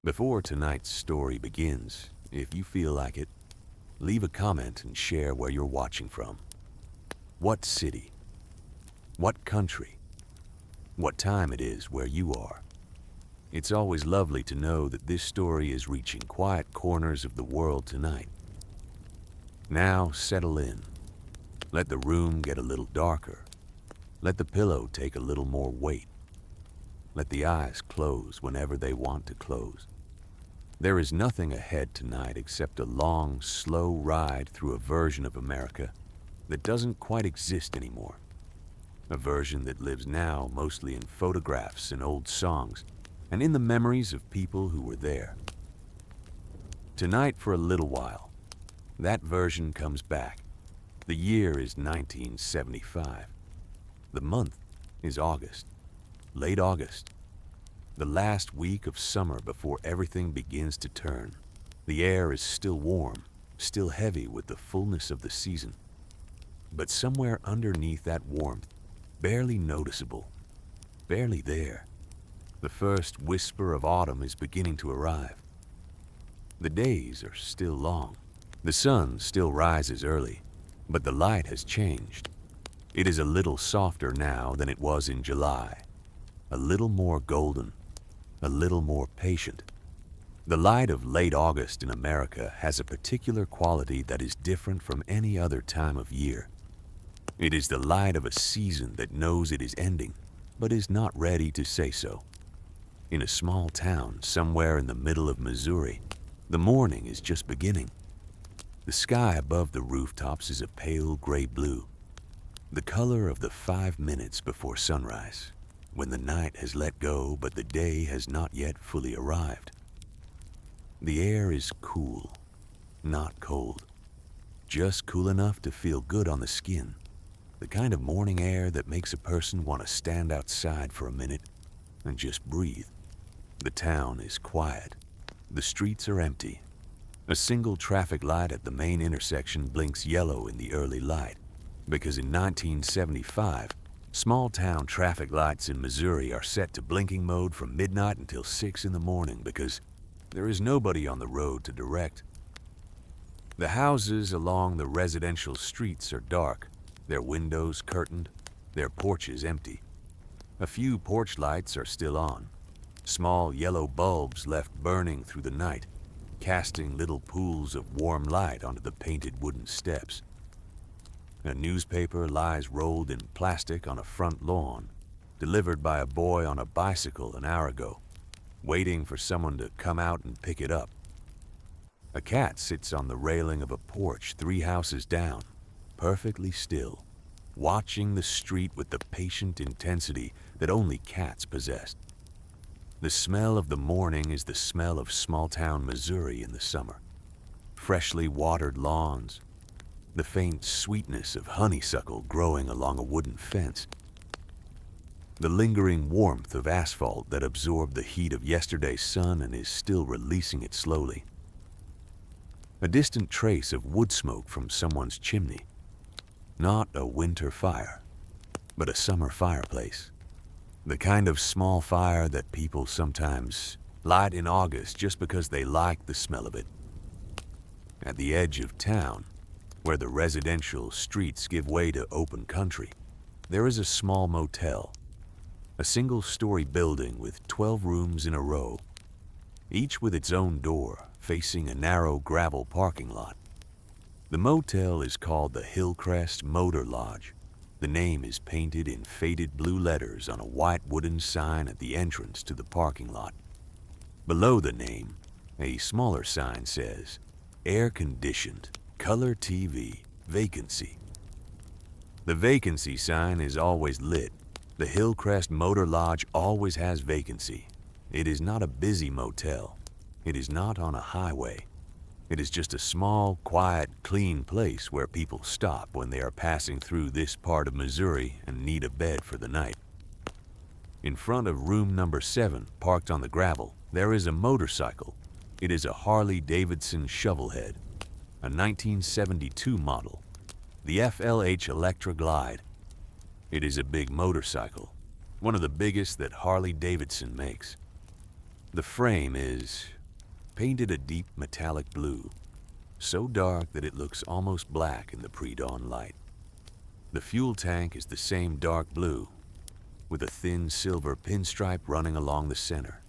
Before tonight's story begins, if you feel like it, leave a comment and share where you're watching from. What city? What country? What time it is where you are? It's always lovely to know that this story is reaching quiet corners of the world tonight. Now settle in. Let the room get a little darker. Let the pillow take a little more weight. Let the eyes close whenever they want to close. There is nothing ahead tonight except a long, slow ride through a version of America that doesn't quite exist anymore. A version that lives now mostly in photographs and old songs, and in the memories of people who were there. Tonight, for a little while, that version comes back. The year is 1975. The month is August, late August. The last week of summer before everything begins to turn. The air is still warm, still heavy with the fullness of the season. But somewhere underneath that warmth, barely noticeable, barely there, the first whisper of autumn is beginning to arrive. The days are still long. The sun still rises early, but the light has changed. It is a little softer now than it was in July, a little more golden, a little more patient. The light of late August in America has a particular quality that is different from any other time of year. It is the light of a season that knows it is ending, but is not ready to say so. In a small town somewhere in the middle of Missouri, the morning is just beginning. The sky above the rooftops is a pale gray blue, the color of the 5 minutes before sunrise, when the night has let go but the day has not yet fully arrived. The air is cool, not cold, just cool enough to feel good on the skin. The kind of morning air that makes a person want to stand outside for a minute and just breathe. The town is quiet. The streets are empty. A single traffic light at the main intersection blinks yellow in the early light, because in 1975, small-town traffic lights in Missouri are set to blinking mode from midnight until 6 in the morning because there is nobody on the road to direct. The houses along the residential streets are dark, their windows curtained, their porches empty. A few porch lights are still on, small yellow bulbs left burning through the night, casting little pools of warm light onto the painted wooden steps. A newspaper lies rolled in plastic on a front lawn, delivered by a boy on a bicycle an hour ago, waiting for someone to come out and pick it up. A cat sits on the railing of a porch 3 houses down, perfectly still, watching the street with the patient intensity that only cats possess. The smell of the morning is the smell of small-town Missouri in the summer. Freshly watered lawns, the faint sweetness of honeysuckle growing along a wooden fence, the lingering warmth of asphalt that absorbed the heat of yesterday's sun and is still releasing it slowly. A distant trace of wood smoke from someone's chimney. Not a winter fire, but a summer fireplace. The kind of small fire that people sometimes light in August just because they like the smell of it. At the edge of town, where the residential streets give way to open country, there is a small motel, a single-story building with 12 rooms in a row, each with its own door facing a narrow gravel parking lot. The motel is called the Hillcrest Motor Lodge. The name is painted in faded blue letters on a white wooden sign at the entrance to the parking lot. Below the name, a smaller sign says, "Air conditioned, color TV, vacancy." The vacancy sign is always lit. The Hillcrest Motor Lodge always has vacancy. It is not a busy motel. It is not on a highway. It is just a small, quiet, clean place where people stop when they are passing through this part of Missouri and need a bed for the night. In front of room number 7, parked on the gravel, there is a motorcycle. It is a Harley-Davidson Shovelhead, a 1972 model, the FLH Electra Glide. It is a big motorcycle, one of the biggest that Harley-Davidson makes. The frame is painted a deep metallic blue, so dark that it looks almost black in the pre-dawn light. The fuel tank is the same dark blue, with a thin silver pinstripe running along the center.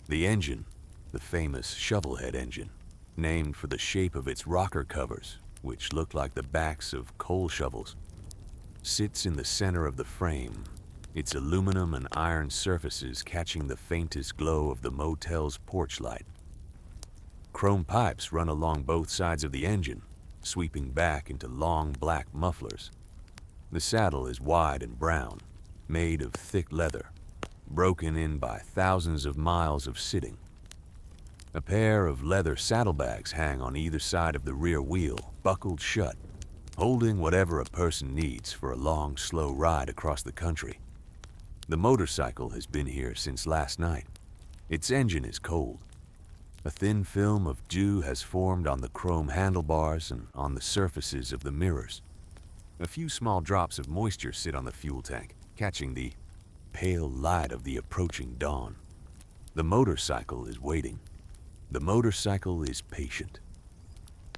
The engine, the famous Shovelhead engine, named for the shape of its rocker covers, which look like the backs of coal shovels, sits in the center of the frame, its aluminum and iron surfaces catching the faintest glow of the motel's porch light. Chrome pipes run along both sides of the engine, sweeping back into long black mufflers. The saddle is wide and brown, made of thick leather, broken in by thousands of miles of sitting. A pair of leather saddlebags hang on either side of the rear wheel, buckled shut, holding whatever a person needs for a long, slow ride across the country. The motorcycle has been here since last night. Its engine is cold. A thin film of dew has formed on the chrome handlebars and on the surfaces of the mirrors. A few small drops of moisture sit on the fuel tank, catching the pale light of the approaching dawn. The motorcycle is waiting. The motorcycle is patient.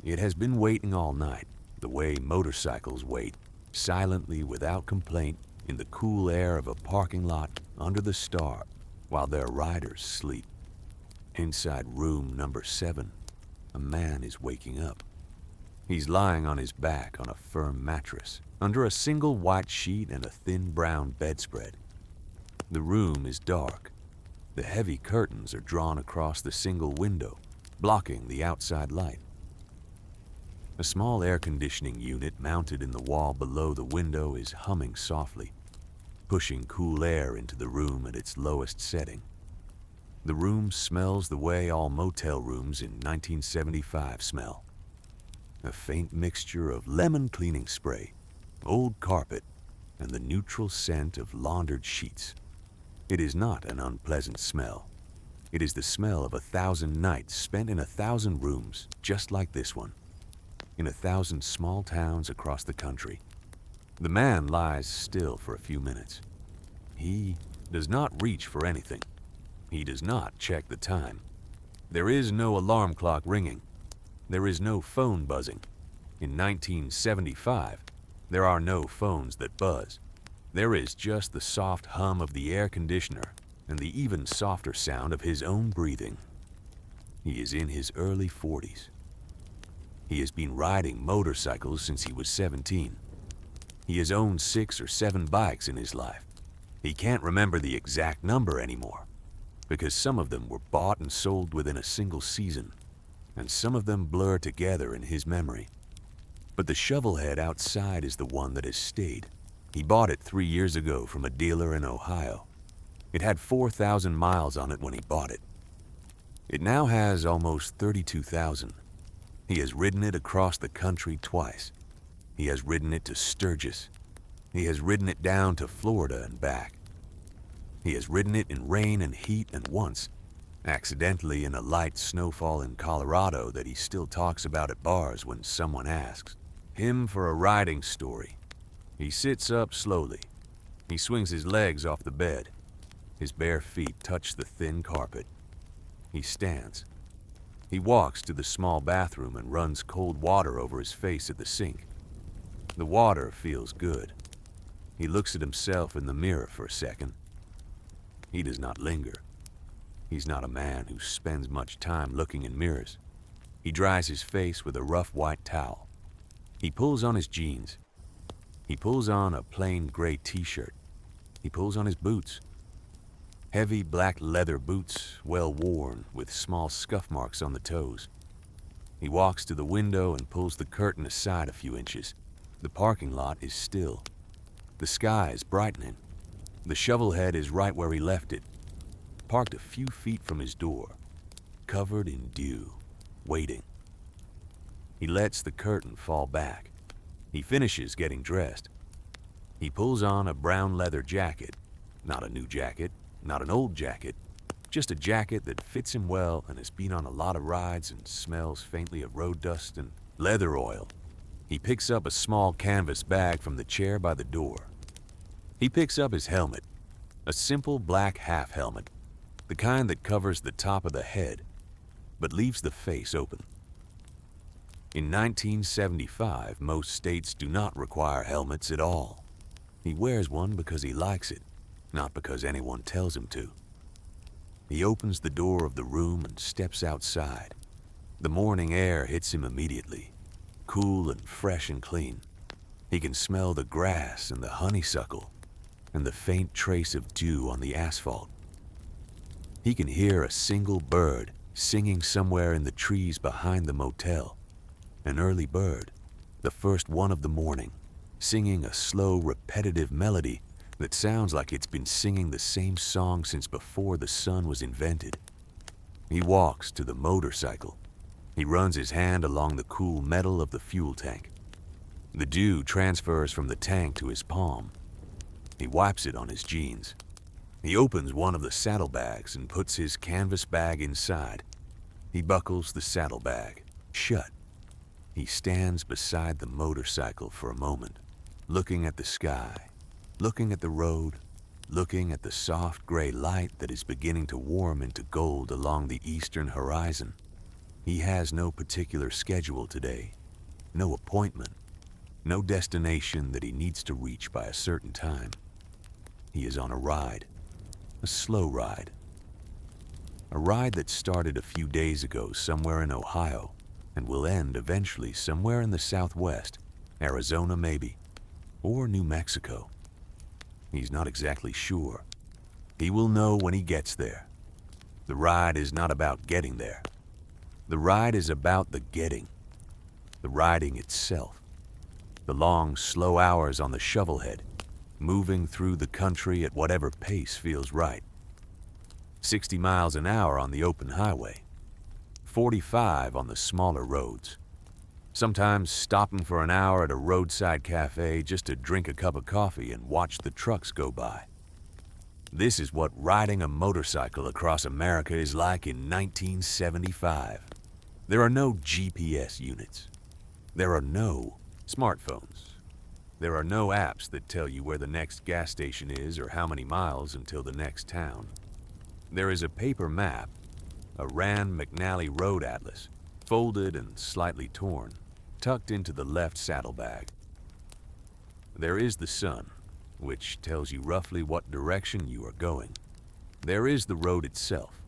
It has been waiting all night, the way motorcycles wait, silently without complaint, in the cool air of a parking lot under the stars, while their riders sleep. Inside room number 7, a man is waking up. He's lying on his back on a firm mattress, under a single white sheet and a thin brown bedspread. The room is dark. The heavy curtains are drawn across the single window, blocking the outside light. A small air conditioning unit mounted in the wall below the window is humming softly, pushing cool air into the room at its lowest setting. The room smells the way all motel rooms in 1975 smell. A faint mixture of lemon cleaning spray, old carpet, and the neutral scent of laundered sheets. It is not an unpleasant smell. It is the smell of 1,000 nights spent in 1,000 rooms just like this one, in 1,000 small towns across the country. The man lies still for a few minutes. He does not reach for anything. He does not check the time. There is no alarm clock ringing. There is no phone buzzing. In 1975, there are no phones that buzz. There is just the soft hum of the air conditioner and the even softer sound of his own breathing. He is in his early 40s. He has been riding motorcycles since he was 17. He has owned 6 or 7 bikes in his life. He can't remember the exact number anymore, because some of them were bought and sold within a single season, and some of them blur together in his memory. But the Shovelhead outside is the one that has stayed. He bought it 3 years ago from a dealer in Ohio. It had 4,000 miles on it when he bought it. It now has almost 32,000. He has ridden it across the country twice. He has ridden it to Sturgis. He has ridden it down to Florida and back. He has ridden it in rain and heat, and once, accidentally in a light snowfall in Colorado that he still talks about at bars when someone asks him for a riding story. He sits up slowly. He swings his legs off the bed. His bare feet touch the thin carpet. He stands. He walks to the small bathroom and runs cold water over his face at the sink. The water feels good. He looks at himself in the mirror for a second. He does not linger. He's not a man who spends much time looking in mirrors. He dries his face with a rough white towel. He pulls on his jeans. He pulls on a plain gray t-shirt. He pulls on his boots. Heavy black leather boots, well worn, with small scuff marks on the toes. He walks to the window and pulls the curtain aside a few inches. The parking lot is still. The sky is brightening. The Shovelhead is right where he left it, parked a few feet from his door, covered in dew, waiting. He lets the curtain fall back. He finishes getting dressed. He pulls on a brown leather jacket. Not a new jacket, not an old jacket, just a jacket that fits him well and has been on a lot of rides and smells faintly of road dust and leather oil. He picks up a small canvas bag from the chair by the door. He picks up his helmet, a simple black half helmet. the kind that covers the top of the head, but leaves the face open. In 1975, most states do not require helmets at all. He wears one because he likes it, not because anyone tells him to. He opens the door of the room and steps outside. The morning air hits him immediately, cool and fresh and clean. He can smell the grass and the honeysuckle and the faint trace of dew on the asphalt. He can hear a single bird singing somewhere in the trees behind the motel. An early bird, the first one of the morning, singing a slow, repetitive melody that sounds like it's been singing the same song since before the sun was invented. He walks to the motorcycle. He runs his hand along the cool metal of the fuel tank. The dew transfers from the tank to his palm. He wipes it on his jeans. He opens one of the saddlebags and puts his canvas bag inside. He buckles the saddlebag shut. He stands beside the motorcycle for a moment, looking at the sky, looking at the road, looking at the soft gray light that is beginning to warm into gold along the eastern horizon. He has no particular schedule today, no appointment, no destination that he needs to reach by a certain time. He is on a ride, a slow ride. A ride that started a few days ago somewhere in Ohio and will end eventually somewhere in the Southwest, Arizona maybe, or New Mexico. He's not exactly sure. He will know when he gets there. The ride is not about getting there. The ride is about the getting, the riding itself. The long, slow hours on the Shovelhead, moving through the country at whatever pace feels right. 60 miles an hour on the open highway, 45 on the smaller roads. Sometimes stopping for an hour at a roadside cafe just to drink a cup of coffee and watch the trucks go by. This is what riding a motorcycle across America is like in 1975. There are no GPS units. There are no smartphones. There are no apps that tell you where the next gas station is or how many miles until the next town. There is a paper map, a Rand McNally road atlas, folded and slightly torn, tucked into the left saddlebag. There is the sun, which tells you roughly what direction you are going. There is the road itself,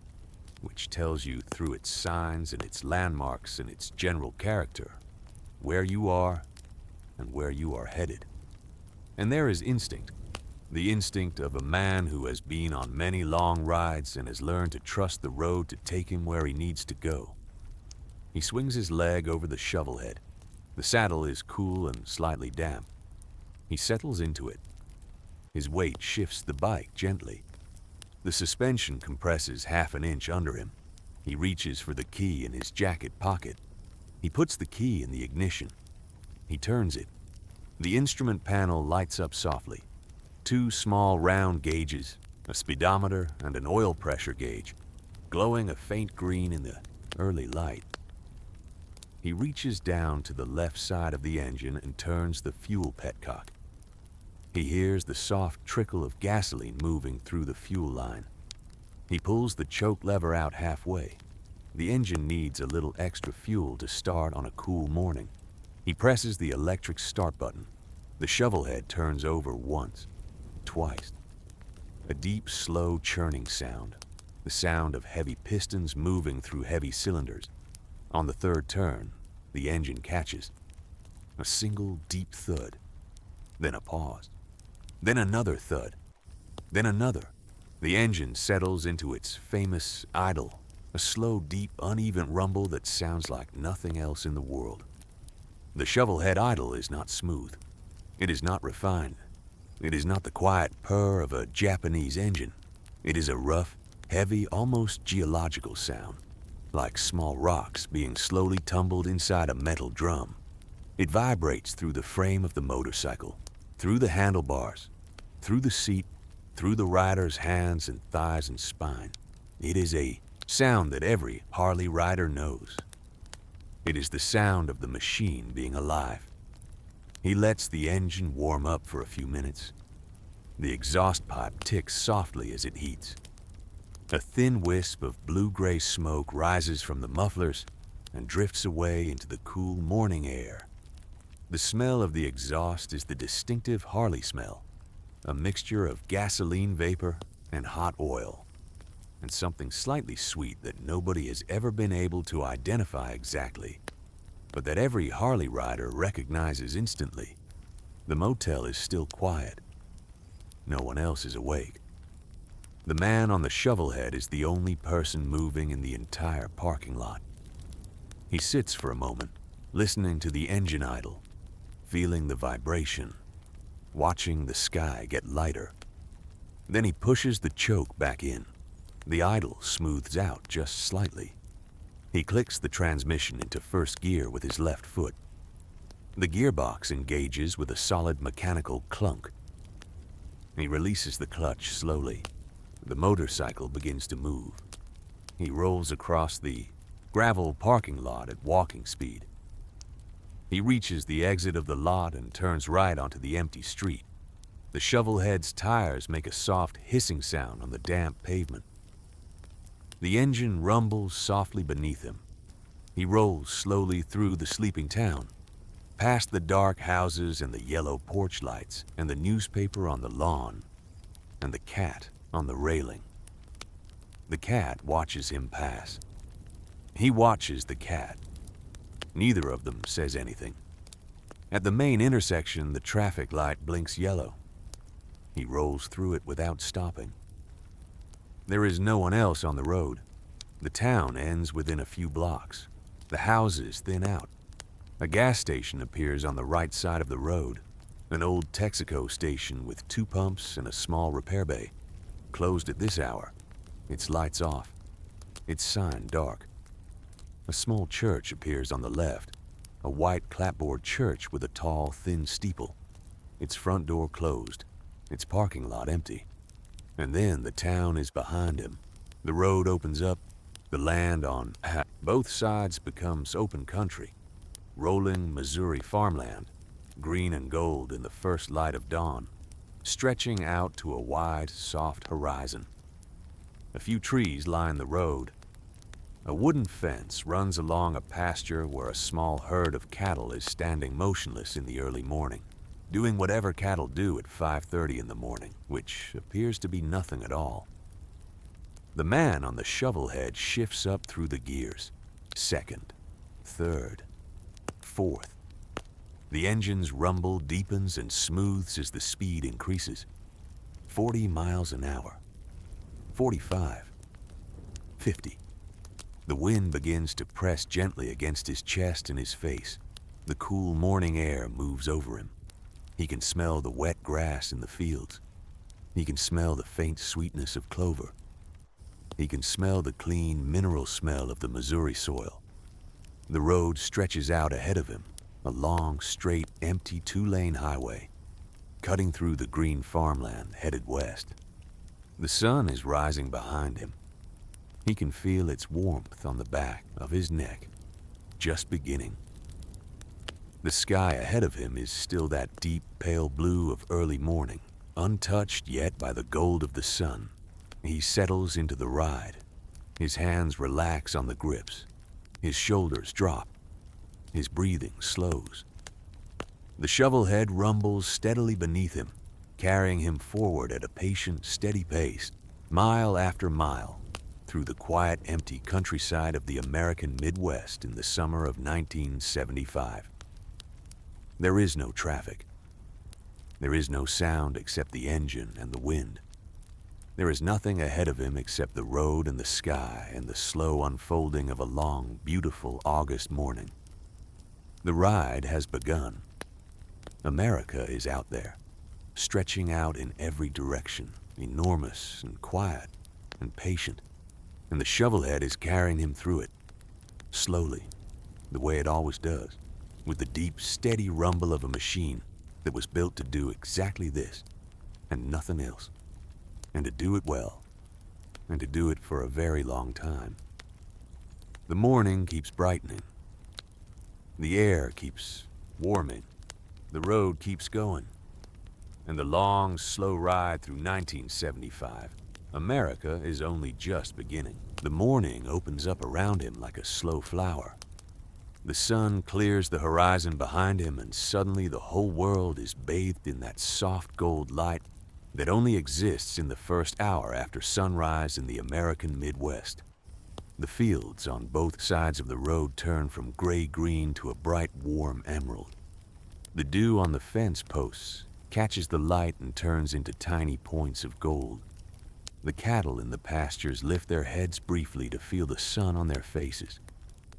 which tells you through its signs and its landmarks and its general character where you are and where you are headed. And there is instinct, the instinct of a man who has been on many long rides and has learned to trust the road to take him where he needs to go. He swings his leg over the Shovelhead. The saddle is cool and slightly damp. He settles into it. His weight shifts the bike gently. The suspension compresses half an inch under him. He reaches for the key in his jacket pocket. He puts the key in the ignition. He turns it. The instrument panel lights up softly. 2 small round gauges, a speedometer and an oil pressure gauge, glowing a faint green in the early light. He reaches down to the left side of the engine and turns the fuel petcock. He hears the soft trickle of gasoline moving through the fuel line. He pulls the choke lever out halfway. The engine needs a little extra fuel to start on a cool morning. He presses the electric start button. The Shovelhead turns over once, twice. A deep, slow churning sound. The sound of heavy pistons moving through heavy cylinders. On the third turn, the engine catches. A single deep thud. Then a pause. Then another thud. Then another. The engine settles into its famous idle. A slow, deep, uneven rumble that sounds like nothing else in the world. The Shovelhead idle is not smooth. It is not refined. It is not the quiet purr of a Japanese engine. It is a rough, heavy, almost geological sound, like small rocks being slowly tumbled inside a metal drum. It vibrates through the frame of the motorcycle, through the handlebars, through the seat, through the rider's hands and thighs and spine. It is a sound that every Harley rider knows. It is the sound of the machine being alive. He lets the engine warm up for a few minutes. The exhaust pipe ticks softly as it heats. A thin wisp of blue-gray smoke rises from the mufflers and drifts away into the cool morning air. The smell of the exhaust is the distinctive Harley smell, a mixture of gasoline vapor and hot oil, and something slightly sweet that nobody has ever been able to identify exactly, but that every Harley rider recognizes instantly. The motel is still quiet. No one else is awake. The man on the Shovelhead is the only person moving in the entire parking lot. He sits for a moment, listening to the engine idle, feeling the vibration, watching the sky get lighter. Then he pushes the choke back in. The idle smooths out just slightly. He clicks the transmission into first gear with his left foot. The gearbox engages with a solid mechanical clunk. He releases the clutch slowly. The motorcycle begins to move. He rolls across the gravel parking lot at walking speed. He reaches the exit of the lot and turns right onto the empty street. The Shovelhead's tires make a soft hissing sound on the damp pavement. The engine rumbles softly beneath him. He rolls slowly through the sleeping town, past the dark houses and the yellow porch lights and the newspaper on the lawn and the cat on the railing. The cat watches him pass. He watches the cat. Neither of them says anything. At the main intersection, the traffic light blinks yellow. He rolls through it without stopping. There is no one else on the road. The town ends within a few blocks. The houses thin out. A gas station appears on the right side of the road, an old Texaco station with 2 pumps and a small repair bay. Closed at this hour. Its lights off. Its sign dark. A small church appears on the left, a white clapboard church with a tall, thin steeple. Its front door closed, its parking lot empty. And then the town is behind him. The road opens up. The land on both sides becomes open country. Rolling Missouri farmland, green and gold in the first light of dawn, stretching out to a wide, soft horizon. A few trees line the road. A wooden fence runs along a pasture where a small herd of cattle is standing motionless in the early morning, doing whatever cattle do at 5:30 in the morning, which appears to be nothing at all. The man on the Shovelhead shifts up through the gears. Second, third, fourth. The engine's rumble deepens and smooths as the speed increases. 40 miles an hour. 45. 50. The wind begins to press gently against his chest and his face. The cool morning air moves over him. He can smell the wet grass in the fields. He can smell the faint sweetness of clover. He can smell the clean mineral smell of the Missouri soil. The road stretches out ahead of him, a long, straight, empty 2-lane highway, cutting through the green farmland headed west. The sun is rising behind him. He can feel its warmth on the back of his neck, just beginning. The sky ahead of him is still that deep, pale blue of early morning, untouched yet by the gold of the sun. He settles into the ride. His hands relax on the grips. His shoulders drop. His breathing slows. The Shovelhead rumbles steadily beneath him, carrying him forward at a patient, steady pace, mile after mile, through the quiet, empty countryside of the American Midwest in the summer of 1975. There is no traffic. There is no sound except the engine and the wind. There is nothing ahead of him except the road and the sky and the slow unfolding of a long, beautiful August morning. The ride has begun. America is out there, stretching out in every direction, enormous and quiet and patient. And the Shovelhead is carrying him through it, slowly, the way it always does, with the deep, steady rumble of a machine that was built to do exactly this, and nothing else, and to do it well, and to do it for a very long time. The morning keeps brightening. The air keeps warming. The road keeps going. And the long, slow ride through 1975, America is only just beginning. The morning opens up around him like a slow flower. The sun clears the horizon behind him, and suddenly the whole world is bathed in that soft gold light that only exists in the first hour after sunrise in the American Midwest. The fields on both sides of the road turn from gray-green to a bright, warm emerald. The dew on the fence posts catches the light and turns into tiny points of gold. The cattle in the pastures lift their heads briefly to feel the sun on their faces,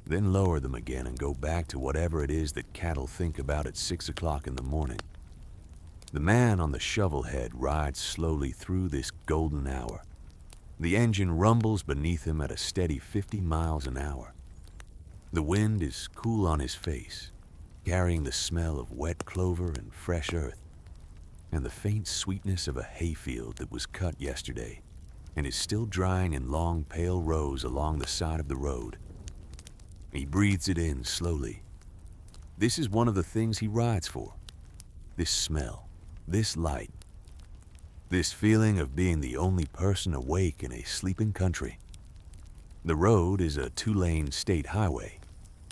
then lower them again and go back to whatever it is that cattle think about at 6 o'clock in the morning. The man on the Shovelhead rides slowly through this golden hour. The engine rumbles beneath him at a steady 50 miles an hour. The wind is cool on his face, carrying the smell of wet clover and fresh earth, and the faint sweetness of a hayfield that was cut yesterday and is still drying in long pale rows along the side of the road. He breathes it in slowly. This is one of the things he rides for. This smell, this light, this feeling of being the only person awake in a sleeping country. The road is a 2-lane state highway,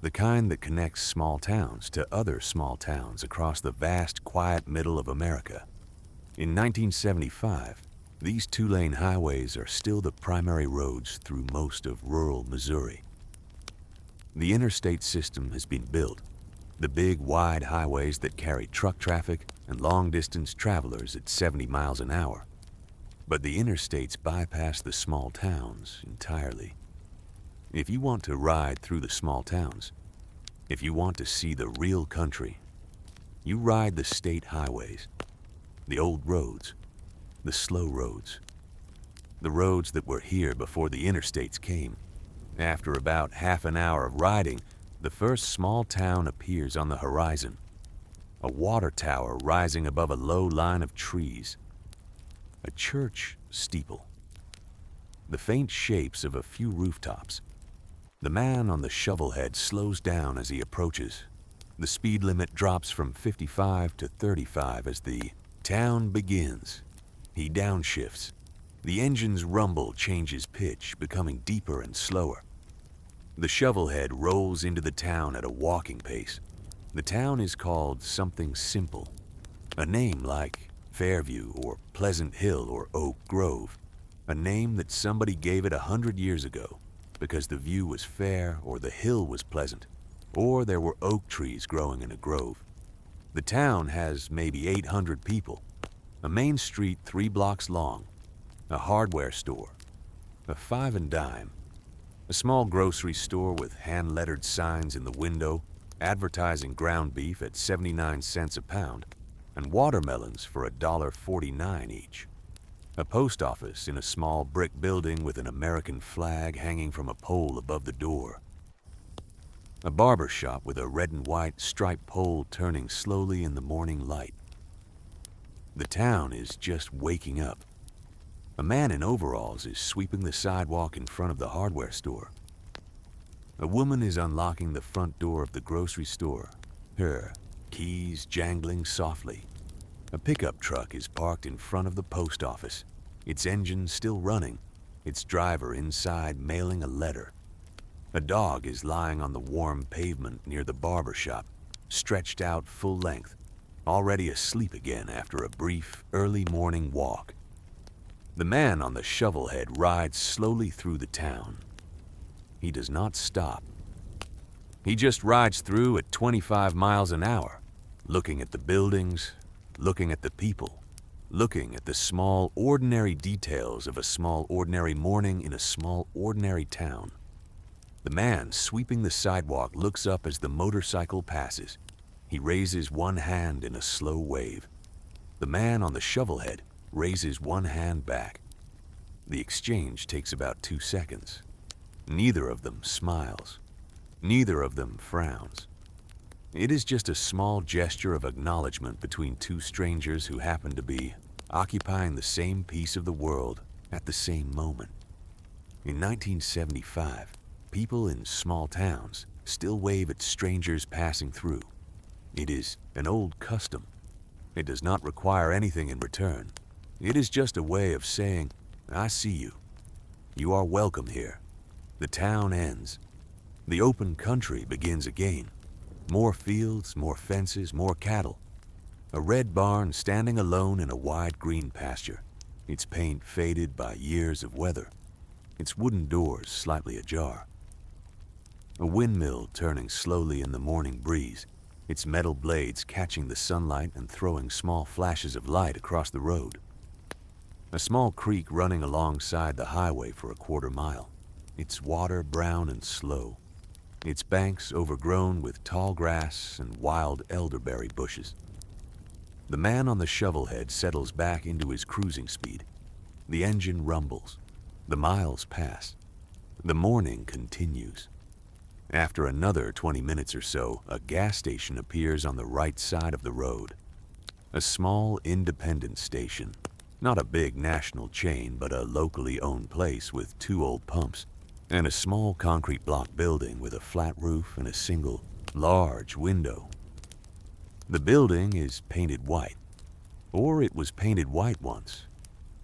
the kind that connects small towns to other small towns across the vast, quiet middle of America. In 1975, these 2-lane highways are still the primary roads through most of rural Missouri. The interstate system has been built, the big, wide highways that carry truck traffic and long-distance travelers at 70 miles an hour. But the interstates bypass the small towns entirely. If you want to ride through the small towns, if you want to see the real country, you ride the state highways, the old roads, the slow roads, the roads that were here before the interstates came. After about half an hour of riding, the first small town appears on the horizon, a water tower rising above a low line of trees, a church steeple, the faint shapes of a few rooftops. The man on the Shovelhead slows down as he approaches. The speed limit drops from 55 to 35 as the town begins. He downshifts. The engine's rumble changes pitch, becoming deeper and slower. The Shovelhead rolls into the town at a walking pace. The town is called something simple, a name like Fairview or Pleasant Hill or Oak Grove, a name that somebody gave it 100 years ago because the view was fair or the hill was pleasant, or there were oak trees growing in a grove. The town has maybe 800 people, a main street 3 blocks long, a hardware store, a 5 and dime, a small grocery store with hand-lettered signs in the window advertising ground beef at 79 cents a pound and watermelons for $1.49 each. A post office in a small brick building with an American flag hanging from a pole above the door. A barber shop with a red and white striped pole turning slowly in the morning light. The town is just waking up. A man in overalls is sweeping the sidewalk in front of the hardware store. A woman is unlocking the front door of the grocery store, her keys jangling softly. A pickup truck is parked in front of the post office, its engine still running, its driver inside mailing a letter. A dog is lying on the warm pavement near the barber shop, stretched out full length, already asleep again after a brief, early morning walk. The man on the Shovelhead rides slowly through the town. He does not stop. He just rides through at 25 miles an hour, looking at the buildings, looking at the people, looking at the small, ordinary details of a small, ordinary morning in a small, ordinary town. The man sweeping the sidewalk looks up as the motorcycle passes. He raises one hand in a slow wave. The man on the Shovelhead raises one hand back. The exchange takes about 2 seconds. Neither of them smiles. Neither of them frowns. It is just a small gesture of acknowledgement between two strangers who happen to be occupying the same piece of the world at the same moment. In 1975, people in small towns still wave at strangers passing through. It is an old custom. It does not require anything in return. It is just a way of saying, I see you. You are welcome here. The town ends. The open country begins again. More fields, more fences, more cattle. A red barn standing alone in a wide green pasture, its paint faded by years of weather, its wooden doors slightly ajar. A windmill turning slowly in the morning breeze, its metal blades catching the sunlight and throwing small flashes of light across the road. A small creek running alongside the highway for a quarter mile, its water brown and slow, its banks overgrown with tall grass and wild elderberry bushes. The man on the Shovelhead settles back into his cruising speed. The engine rumbles. The miles pass. The morning continues. After another 20 minutes or so, a gas station appears on the right side of the road. A small independent station. Not a big national chain, but a locally owned place with 2 old pumps and a small concrete block building with a flat roof and a single, large window. The building is painted white, or it was painted white once.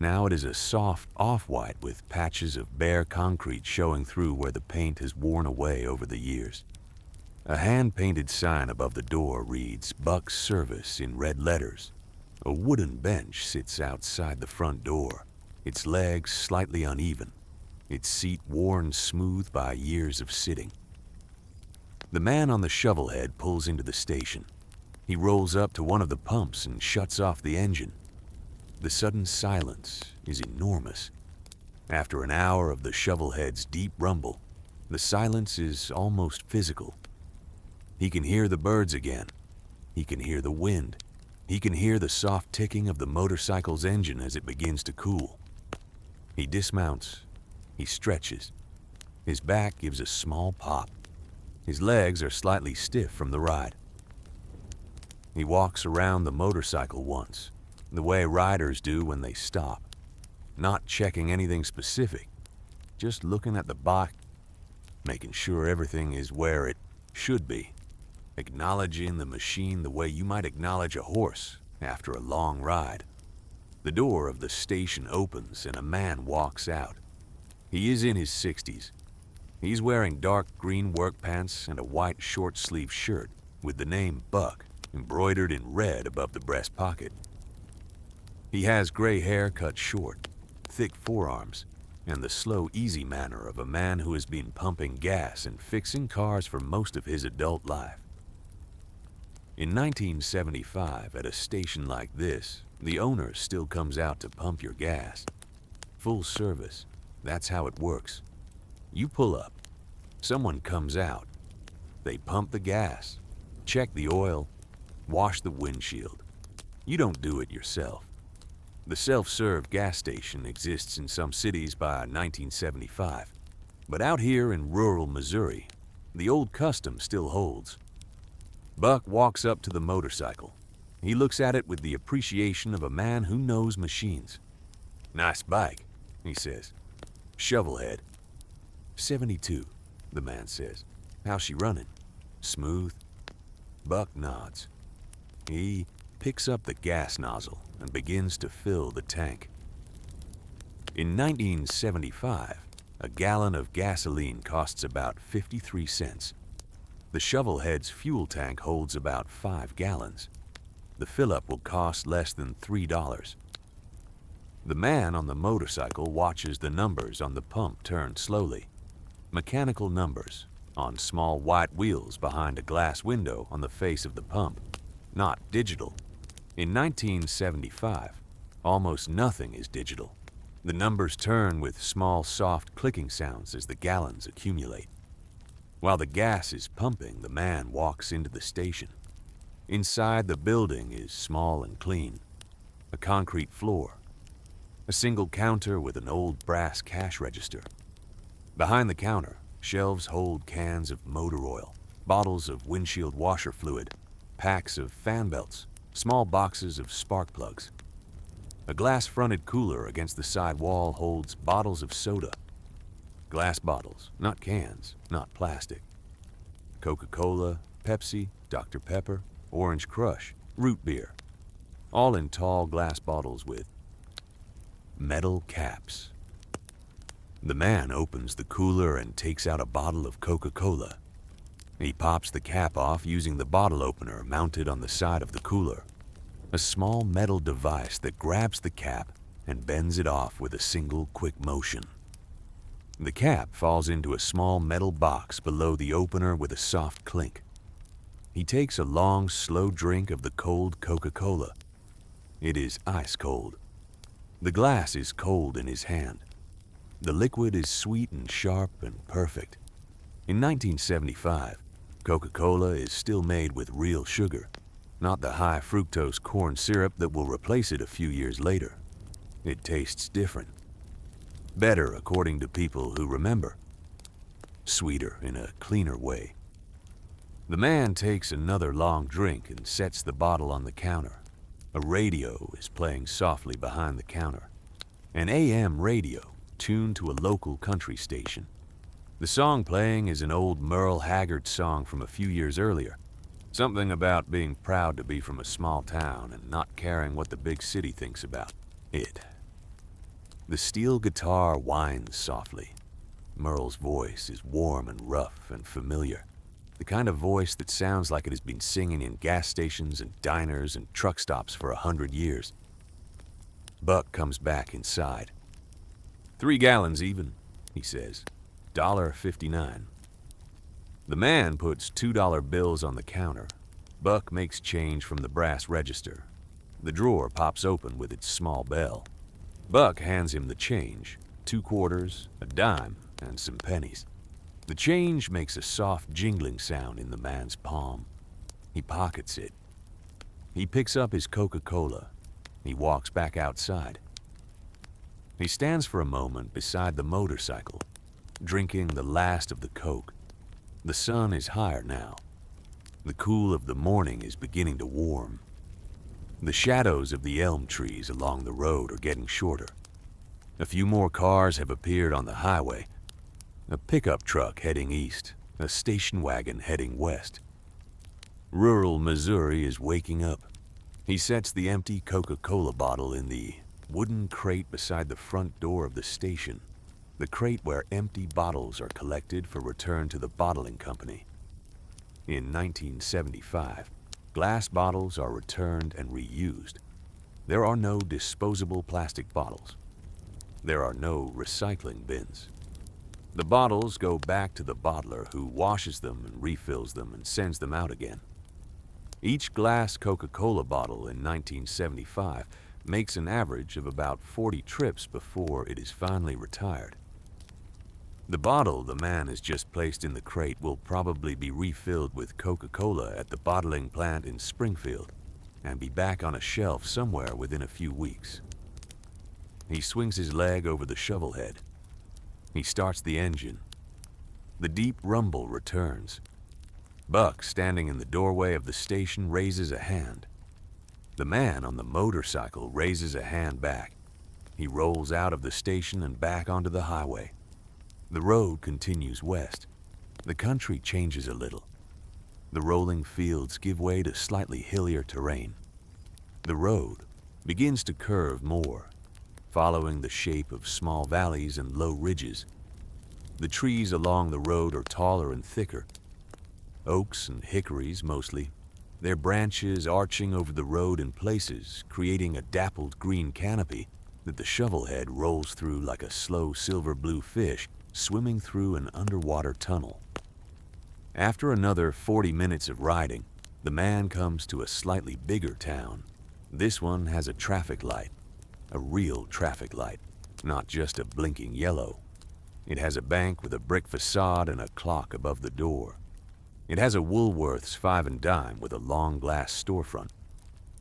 Now it is a soft off-white with patches of bare concrete showing through where the paint has worn away over the years. A hand-painted sign above the door reads Buck's Service in red letters. A wooden bench sits outside the front door, its legs slightly uneven, its seat worn smooth by years of sitting. The man on the Shovelhead pulls into the station. He rolls up to one of the pumps and shuts off the engine. The sudden silence is enormous. After an hour of the Shovelhead's deep rumble, the silence is almost physical. He can hear the birds again. He can hear the wind. He can hear the soft ticking of the motorcycle's engine as it begins to cool. He dismounts. He stretches. His back gives a small pop. His legs are slightly stiff from the ride. He walks around the motorcycle once, the way riders do when they stop, not checking anything specific, just looking at the bike, making sure everything is where it should be, acknowledging the machine the way you might acknowledge a horse after a long ride. The door of the station opens and a man walks out. He is in his 60s. He's wearing dark green work pants and a white short-sleeved shirt with the name Buck embroidered in red above the breast pocket. He has gray hair cut short, thick forearms, and the slow, easy manner of a man who has been pumping gas and fixing cars for most of his adult life. In 1975, at a station like this, the owner still comes out to pump your gas. Full service, that's how it works. You pull up, someone comes out, they pump the gas, check the oil, wash the windshield. You don't do it yourself. The self-serve gas station exists in some cities by 1975, but out here in rural Missouri, the old custom still holds. Buck walks up to the motorcycle. He looks at it with the appreciation of a man who knows machines. "Nice bike," he says. "Shovelhead." "72, the man says. "How's she running?" "Smooth." Buck nods. He picks up the gas nozzle and begins to fill the tank. In 1975, a gallon of gasoline costs about 53 cents. The Shovelhead's fuel tank holds about 5 gallons. The fill-up will cost less than $3. The man on the motorcycle watches the numbers on the pump turn slowly. Mechanical numbers on small white wheels behind a glass window on the face of the pump, not digital. In 1975, almost nothing is digital. The numbers turn with small, soft clicking sounds as the gallons accumulate. While the gas is pumping, the man walks into the station. Inside, the building is small and clean. A concrete floor. A single counter with an old brass cash register. Behind the counter, shelves hold cans of motor oil, bottles of windshield washer fluid, packs of fan belts, small boxes of spark plugs. A glass-fronted cooler against the side wall holds bottles of soda. Glass bottles, not cans, not plastic. Coca-Cola, Pepsi, Dr. Pepper, Orange Crush, root beer. All in tall glass bottles with metal caps. The man opens the cooler and takes out a bottle of Coca-Cola. He pops the cap off using the bottle opener mounted on the side of the cooler, a small metal device that grabs the cap and bends it off with a single quick motion. The cap falls into a small metal box below the opener with a soft clink. He takes a long, slow drink of the cold Coca-Cola. It is ice cold. The glass is cold in his hand. The liquid is sweet and sharp and perfect. In 1975, Coca-Cola is still made with real sugar, not the high fructose corn syrup that will replace it a few years later. It tastes different. Better according to people who remember. Sweeter in a cleaner way. The man takes another long drink and sets the bottle on the counter. A radio is playing softly behind the counter. An AM radio tuned to a local country station. The song playing is an old Merle Haggard song from a few years earlier. Something about being proud to be from a small town and not caring what the big city thinks about it. The steel guitar whines softly. Merle's voice is warm and rough and familiar. The kind of voice that sounds like it has been singing in gas stations and diners and truck stops for 100 years. Buck comes back inside. 3 gallons even, he says. $1.59. The man puts $2 bills on the counter. Buck makes change from the brass register. The drawer pops open with its small bell. Buck hands him the change, 2 quarters, a dime, and some pennies. The change makes a soft jingling sound in the man's palm. He pockets it. He picks up his Coca-Cola. He walks back outside. He stands for a moment beside the motorcycle, drinking the last of the Coke. The sun is higher now. The cool of the morning is beginning to warm. The shadows of the elm trees along the road are getting shorter. A few more cars have appeared on the highway. A pickup truck heading east, a station wagon heading west. Rural Missouri is waking up. He sets the empty Coca-Cola bottle in the wooden crate beside the front door of the station, the crate where empty bottles are collected for return to the bottling company. In 1975, glass bottles are returned and reused. There are no disposable plastic bottles. There are no recycling bins. The bottles go back to the bottler who washes them and refills them and sends them out again. Each glass Coca-Cola bottle in 1975 makes an average of about 40 trips before it is finally retired. The bottle the man has just placed in the crate will probably be refilled with Coca-Cola at the bottling plant in Springfield and be back on a shelf somewhere within a few weeks. He swings his leg over the shovelhead. He starts the engine. The deep rumble returns. Buck, standing in the doorway of the station, raises a hand. The man on the motorcycle raises a hand back. He rolls out of the station and back onto the highway. The road continues west. The country changes a little. The rolling fields give way to slightly hillier terrain. The road begins to curve more, following the shape of small valleys and low ridges. The trees along the road are taller and thicker. Oaks and hickories mostly, their branches arching over the road in places, creating a dappled green canopy that the shovelhead rolls through like a slow silver blue fish swimming through an underwater tunnel. After another 40 minutes of riding, the man comes to a slightly bigger town. This one has a traffic light, a real traffic light, not just a blinking yellow. It has a bank with a brick facade and a clock above the door. It has a Woolworth's 5 and dime with a long glass storefront.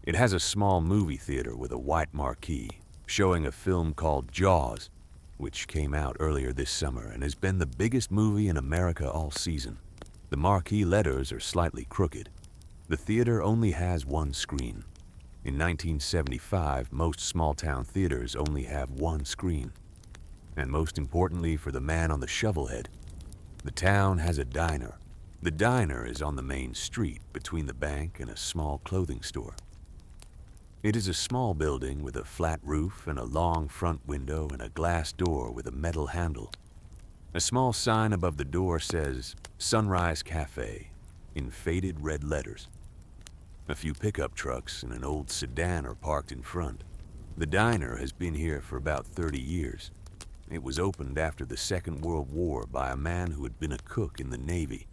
It has a small movie theater with a white marquee showing a film called Jaws, which came out earlier this summer and has been the biggest movie in America all season. The marquee letters are slightly crooked. The theater only has 1 screen. In 1975, most small-town theaters only have 1 screen. And most importantly for the man on the shovelhead, the town has a diner. The diner is on the main street between the bank and a small clothing store. It is a small building with a flat roof and a long front window and a glass door with a metal handle. A small sign above the door says, Sunrise Cafe, in faded red letters. A few pickup trucks and an old sedan are parked in front. The diner has been here for about 30 years. It was opened after the Second World War by a man who had been a cook in the Navy,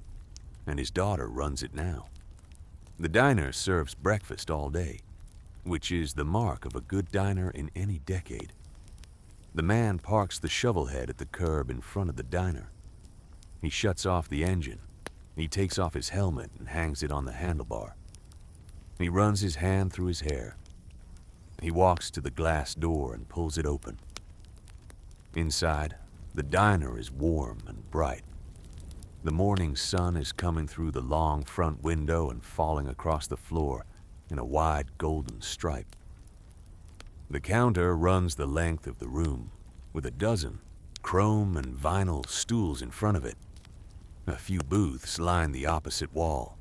and his daughter runs it now. The diner serves breakfast all day, which is the mark of a good diner in any decade. The man parks the Shovelhead at the curb in front of the diner. He shuts off the engine. He takes off his helmet and hangs it on the handlebar. He runs his hand through his hair. He walks to the glass door and pulls it open. Inside, the diner is warm and bright. The morning sun is coming through the long front window and falling across the floor in a wide golden stripe. The counter runs the length of the room, with a dozen chrome and vinyl stools in front of it. A few booths line the opposite wall.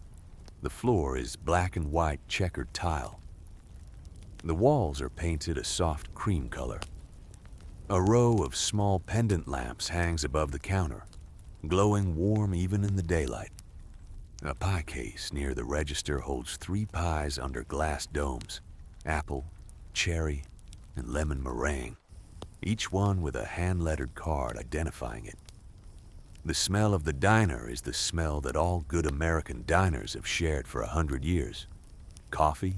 The floor is black and white checkered tile. The walls are painted a soft cream color. A row of small pendant lamps hangs above the counter, glowing warm even in the daylight. A pie case near the register holds 3 pies under glass domes, apple, cherry, and lemon meringue, each one with a hand-lettered card identifying it. The smell of the diner is the smell that all good American diners have shared for 100 years. Coffee,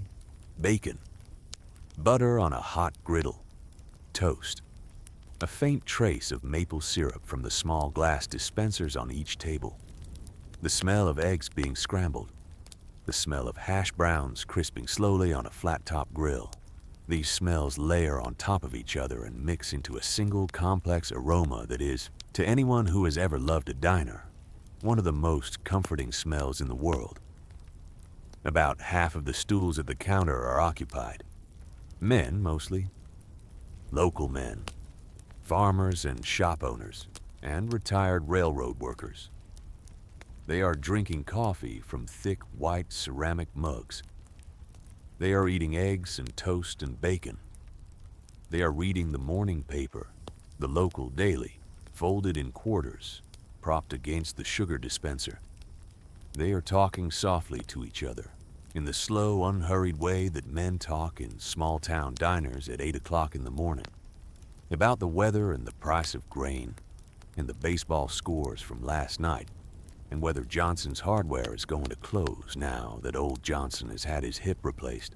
bacon, butter on a hot griddle, toast, a faint trace of maple syrup from the small glass dispensers on each table, the smell of eggs being scrambled, the smell of hash browns crisping slowly on a flat-top grill. These smells layer on top of each other and mix into a single complex aroma that is, to anyone who has ever loved a diner, one of the most comforting smells in the world. About half of the stools at the counter are occupied. Men, mostly. Local men. Farmers and shop owners, and retired railroad workers. They are drinking coffee from thick white ceramic mugs. They are eating eggs and toast and bacon. They are reading the morning paper, the local daily, folded in quarters, propped against the sugar dispenser. They are talking softly to each other, in the slow, unhurried way that men talk in small-town diners at 8 o'clock in the morning, about the weather and the price of grain, and the baseball scores from last night, and whether Johnson's Hardware is going to close now that old Johnson has had his hip replaced.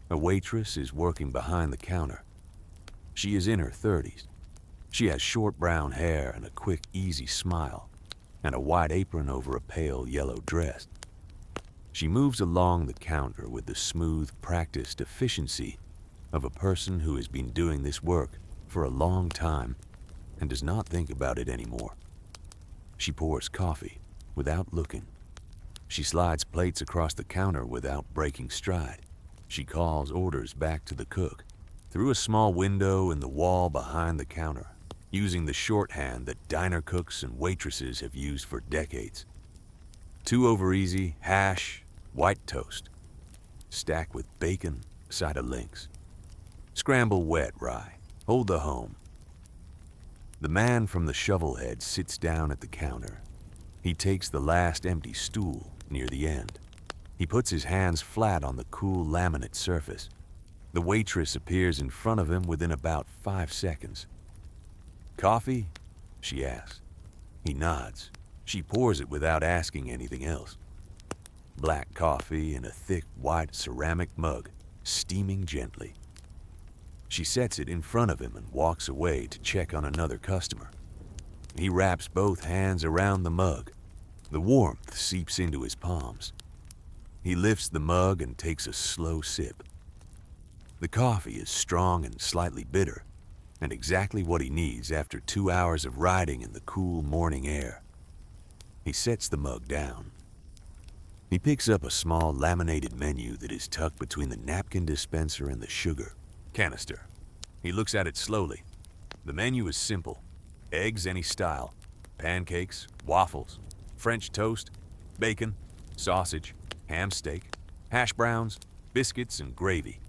A waitress is working behind the counter. She is in her 30s. She has short brown hair and a quick, easy smile, and a white apron over a pale yellow dress. She moves along the counter with the smooth, practiced efficiency of a person who has been doing this work for a long time and does not think about it anymore. She pours coffee without looking. She slides plates across the counter without breaking stride. She calls orders back to the cook through a small window in the wall behind the counter, using the shorthand that diner cooks and waitresses have used for decades. 2 over easy, hash, white toast, stacked with bacon, a side of links. Scramble wet rye, hold the home. The man from the Shovelhead sits down at the counter. He takes the last empty stool near the end. He puts his hands flat on the cool laminate surface. The waitress appears in front of him within about 5 seconds. "Coffee?" she asks. He nods. She pours it without asking anything else. Black coffee in a thick white ceramic mug, steaming gently. She sets it in front of him and walks away to check on another customer. He wraps both hands around the mug. The warmth seeps into his palms. He lifts the mug and takes a slow sip. The coffee is strong and slightly bitter, and exactly what he needs after 2 hours of riding in the cool morning air. He sets the mug down. He picks up a small laminated menu that is tucked between the napkin dispenser and the sugar canister. He looks at it slowly. The menu is simple. Eggs any style, pancakes, waffles, French toast, bacon, sausage, ham steak, hash browns, biscuits, and gravy.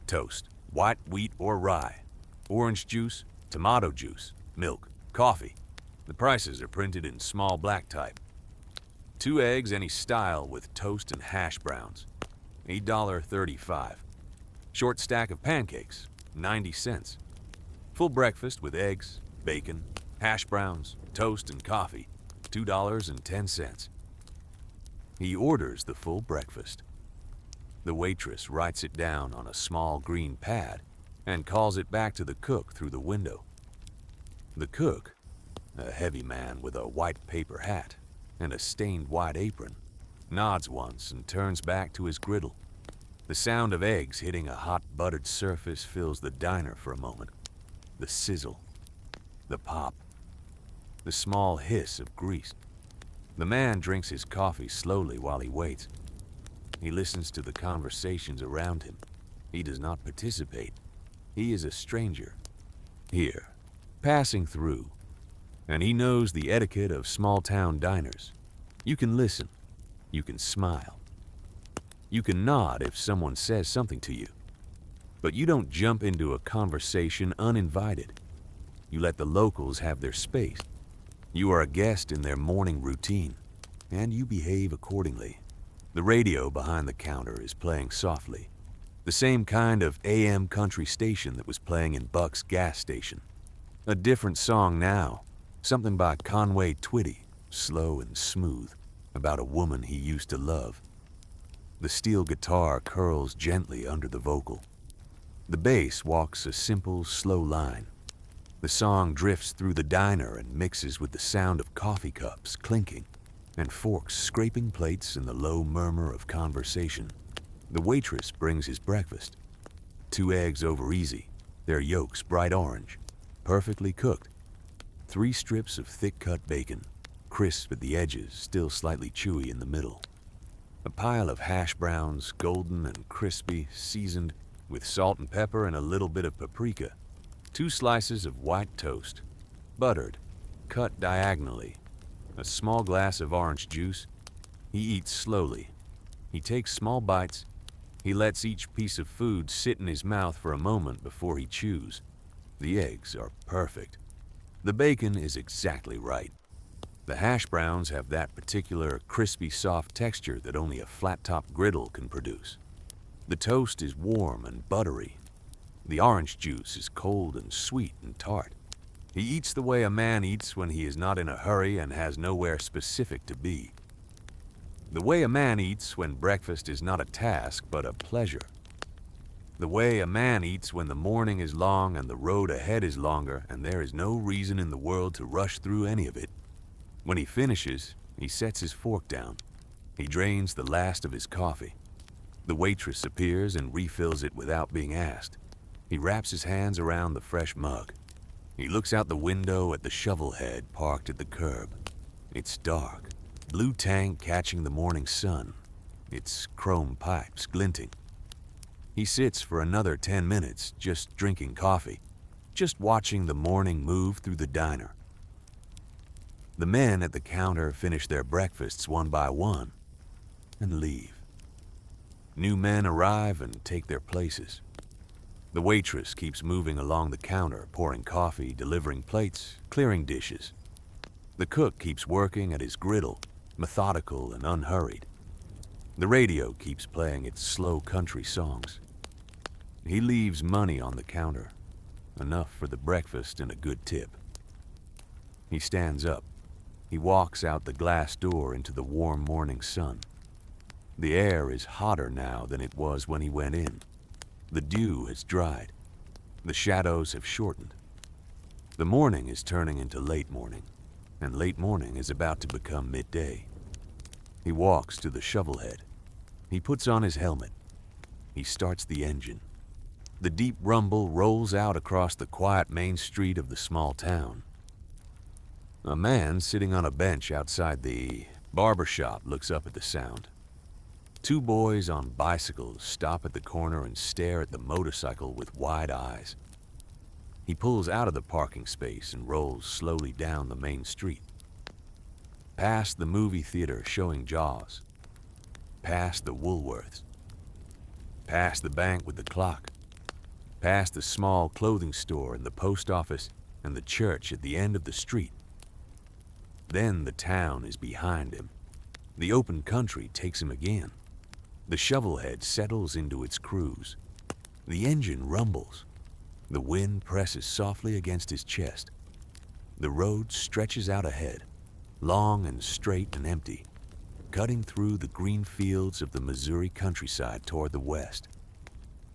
toast, white, wheat, or rye, orange juice, tomato juice, milk, coffee. The prices are printed in small black type. 2 eggs any style with toast and hash browns, $1.35. Short stack of pancakes, 90 cents. Full breakfast with eggs, bacon, hash browns, toast, and coffee, $2.10. He orders the full breakfast. The waitress writes it down on a small green pad and calls it back to the cook through the window. The cook, a heavy man with a white paper hat and a stained white apron, nods once and turns back to his griddle. The sound of eggs hitting a hot buttered surface fills the diner for a moment. The sizzle, the pop, the small hiss of grease. The man drinks his coffee slowly while he waits. He listens to the conversations around him. He does not participate. He is a stranger, here, passing through, and he knows the etiquette of small-town diners. You can listen. You can smile. You can nod if someone says something to you. But you don't jump into a conversation uninvited. You let the locals have their space. You are a guest in their morning routine, and you behave accordingly. The radio behind the counter is playing softly, the same kind of AM country station that was playing in Buck's gas station. A different song now, something by Conway Twitty, slow and smooth, about a woman he used to love. The steel guitar curls gently under the vocal. The bass walks a simple, slow line. The song drifts through the diner and mixes with the sound of coffee cups clinking and forks scraping plates in the low murmur of conversation. The waitress brings his breakfast. 2 eggs over easy, their yolks bright orange, perfectly cooked. 3 strips of thick-cut bacon, crisp at the edges, still slightly chewy in the middle. A pile of hash browns, golden and crispy, seasoned with salt and pepper and a little bit of paprika. 2 slices of white toast, buttered, cut diagonally. A small glass of orange juice. He eats slowly. He takes small bites. He lets each piece of food sit in his mouth for a moment before he chews. The eggs are perfect. The bacon is exactly right. The hash browns have that particular crispy soft texture that only a flat-top griddle can produce. The toast is warm and buttery. The orange juice is cold and sweet and tart. He eats the way a man eats when he is not in a hurry and has nowhere specific to be. The way a man eats when breakfast is not a task but a pleasure. The way a man eats when the morning is long and the road ahead is longer and there is no reason in the world to rush through any of it. When he finishes, he sets his fork down. He drains the last of his coffee. The waitress appears and refills it without being asked. He wraps his hands around the fresh mug. He looks out the window at the Shovelhead parked at the curb. It's dark, blue tank catching the morning sun, its chrome pipes glinting. He sits for another 10 minutes just drinking coffee, just watching the morning move through the diner. The men at the counter finish their breakfasts one by one and leave. New men arrive and take their places. The waitress keeps moving along the counter, pouring coffee, delivering plates, clearing dishes. The cook keeps working at his griddle, methodical and unhurried. The radio keeps playing its slow country songs. He leaves money on the counter, enough for the breakfast and a good tip. He stands up. He walks out the glass door into the warm morning sun. The air is hotter now than it was when he went in. The dew has dried. The shadows have shortened. The morning is turning into late morning, and late morning is about to become midday. He walks to the Shovelhead. He puts on his helmet. He starts the engine. The deep rumble rolls out across the quiet main street of the small town. A man sitting on a bench outside the barber shop looks up at the sound. 2 boys on bicycles stop at the corner and stare at the motorcycle with wide eyes. He pulls out of the parking space and rolls slowly down the main street. Past the movie theater showing Jaws. Past the Woolworths. Past the bank with the clock. past the small clothing store and the post office and the church at the end of the street. Then the town is behind him. The open country takes him again. The Shovelhead settles into its cruise. The engine rumbles. The wind presses softly against his chest. The road stretches out ahead, long and straight and empty, cutting through the green fields of the Missouri countryside toward the west.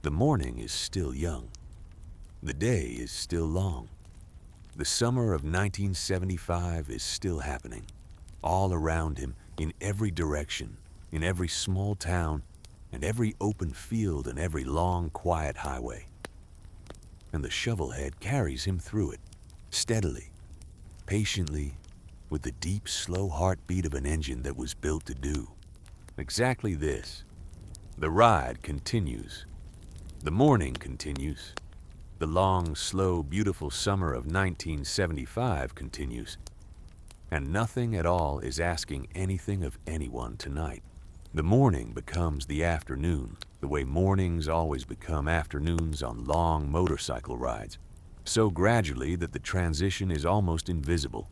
The morning is still young. The day is still long. The summer of 1975 is still happening, all around him, in every direction, in every small town, and every open field and every long, quiet highway. And the Shovelhead carries him through it, steadily, patiently, with the deep, slow heartbeat of an engine that was built to do exactly this. The ride continues. The morning continues. The long, slow, beautiful summer of 1975 continues. And nothing at all is asking anything of anyone tonight. The morning becomes the afternoon, the way mornings always become afternoons on long motorcycle rides, so gradually that the transition is almost invisible.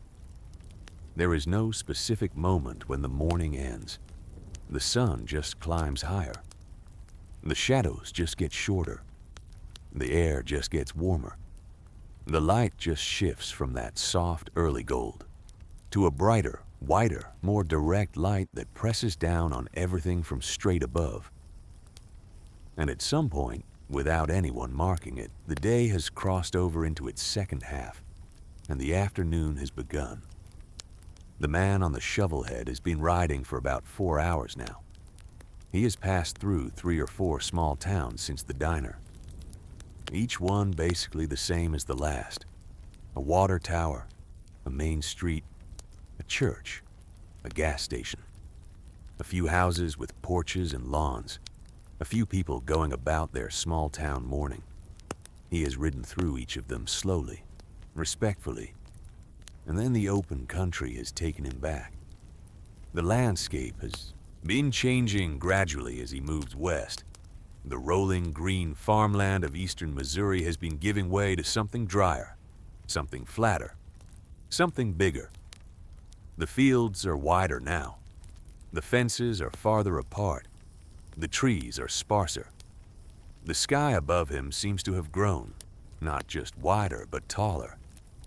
There is no specific moment when the morning ends. The sun just climbs higher. The shadows just get shorter. The air just gets warmer. The light just shifts from that soft early gold to a brighter, whiter, more direct light that presses down on everything from straight above. And at some point, without anyone marking it, the day has crossed over into its second half, and the afternoon has begun. The man on the Shovelhead has been riding for about 4 hours now. He has passed through 3 or 4 small towns since the diner. Each one basically the same as the last. A water tower, a main street, a church, a gas station, a few houses with porches and lawns, a few people going about their small town morning. He has ridden through each of them slowly, respectfully, and then the open country has taken him back. The landscape has been changing gradually as he moves west. The rolling green farmland of eastern Missouri has been giving way to something drier, something flatter, something bigger. The fields are wider now. The fences are farther apart. The trees are sparser. The sky above him seems to have grown, not just wider but taller,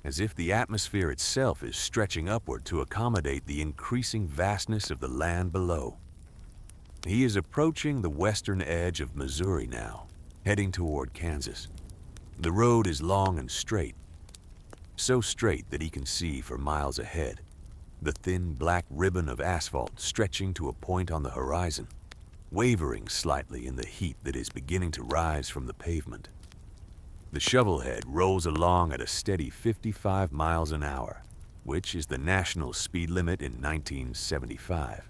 as if the atmosphere itself is stretching upward to accommodate the increasing vastness of the land below. He is approaching the western edge of Missouri now, heading toward Kansas. The road is long and straight, so straight that he can see for miles ahead, the thin black ribbon of asphalt stretching to a point on the horizon, wavering slightly in the heat that is beginning to rise from the pavement. The Shovelhead rolls along at a steady 55 miles an hour, which is the national speed limit in 1975.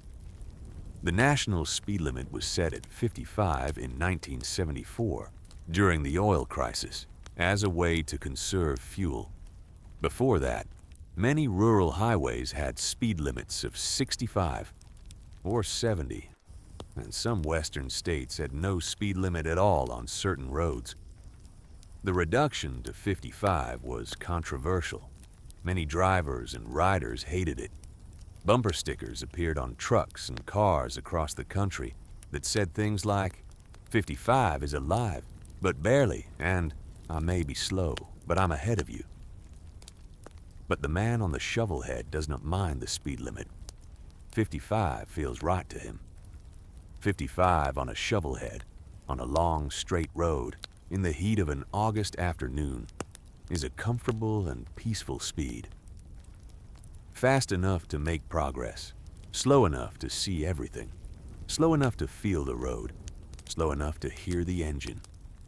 The national speed limit was set at 55 in 1974 during the oil crisis as a way to conserve fuel. Before that, many rural highways had speed limits of 65 or 70, and some western states had no speed limit at all on certain roads. The reduction to 55 was controversial. Many drivers and riders hated it. Bumper stickers appeared on trucks and cars across the country that said things like, 55 is alive, but barely, and I may be slow, but I'm ahead of you. But the man on the Shovelhead does not mind the speed limit. 55 feels right to him. 55 on a Shovelhead, on a long, straight road, in the heat of an August afternoon, is a comfortable and peaceful speed. Fast enough to make progress, slow enough to see everything, slow enough to feel the road, slow enough to hear the engine,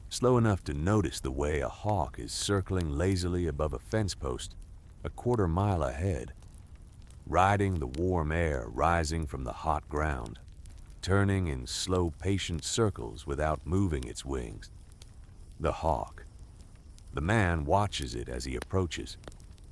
slow enough to notice the way a hawk is circling lazily above a fence post a quarter mile ahead, riding the warm air rising from the hot ground, turning in slow, patient circles without moving its wings. The hawk. The man watches it as he approaches.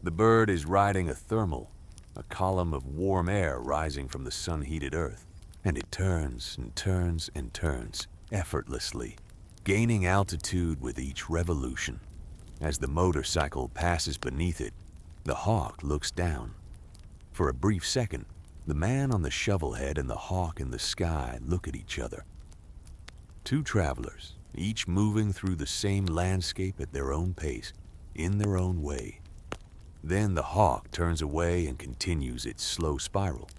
The bird is riding a thermal, a column of warm air rising from the sun-heated earth, and it turns and turns and turns, effortlessly, gaining altitude with each revolution. As the motorcycle passes beneath it, the hawk looks down. For a brief second, the man on the shovelhead and the hawk in the sky look at each other. Two travelers, each moving through the same landscape at their own pace, in their own way. Then the hawk turns away and continues its slow spiral,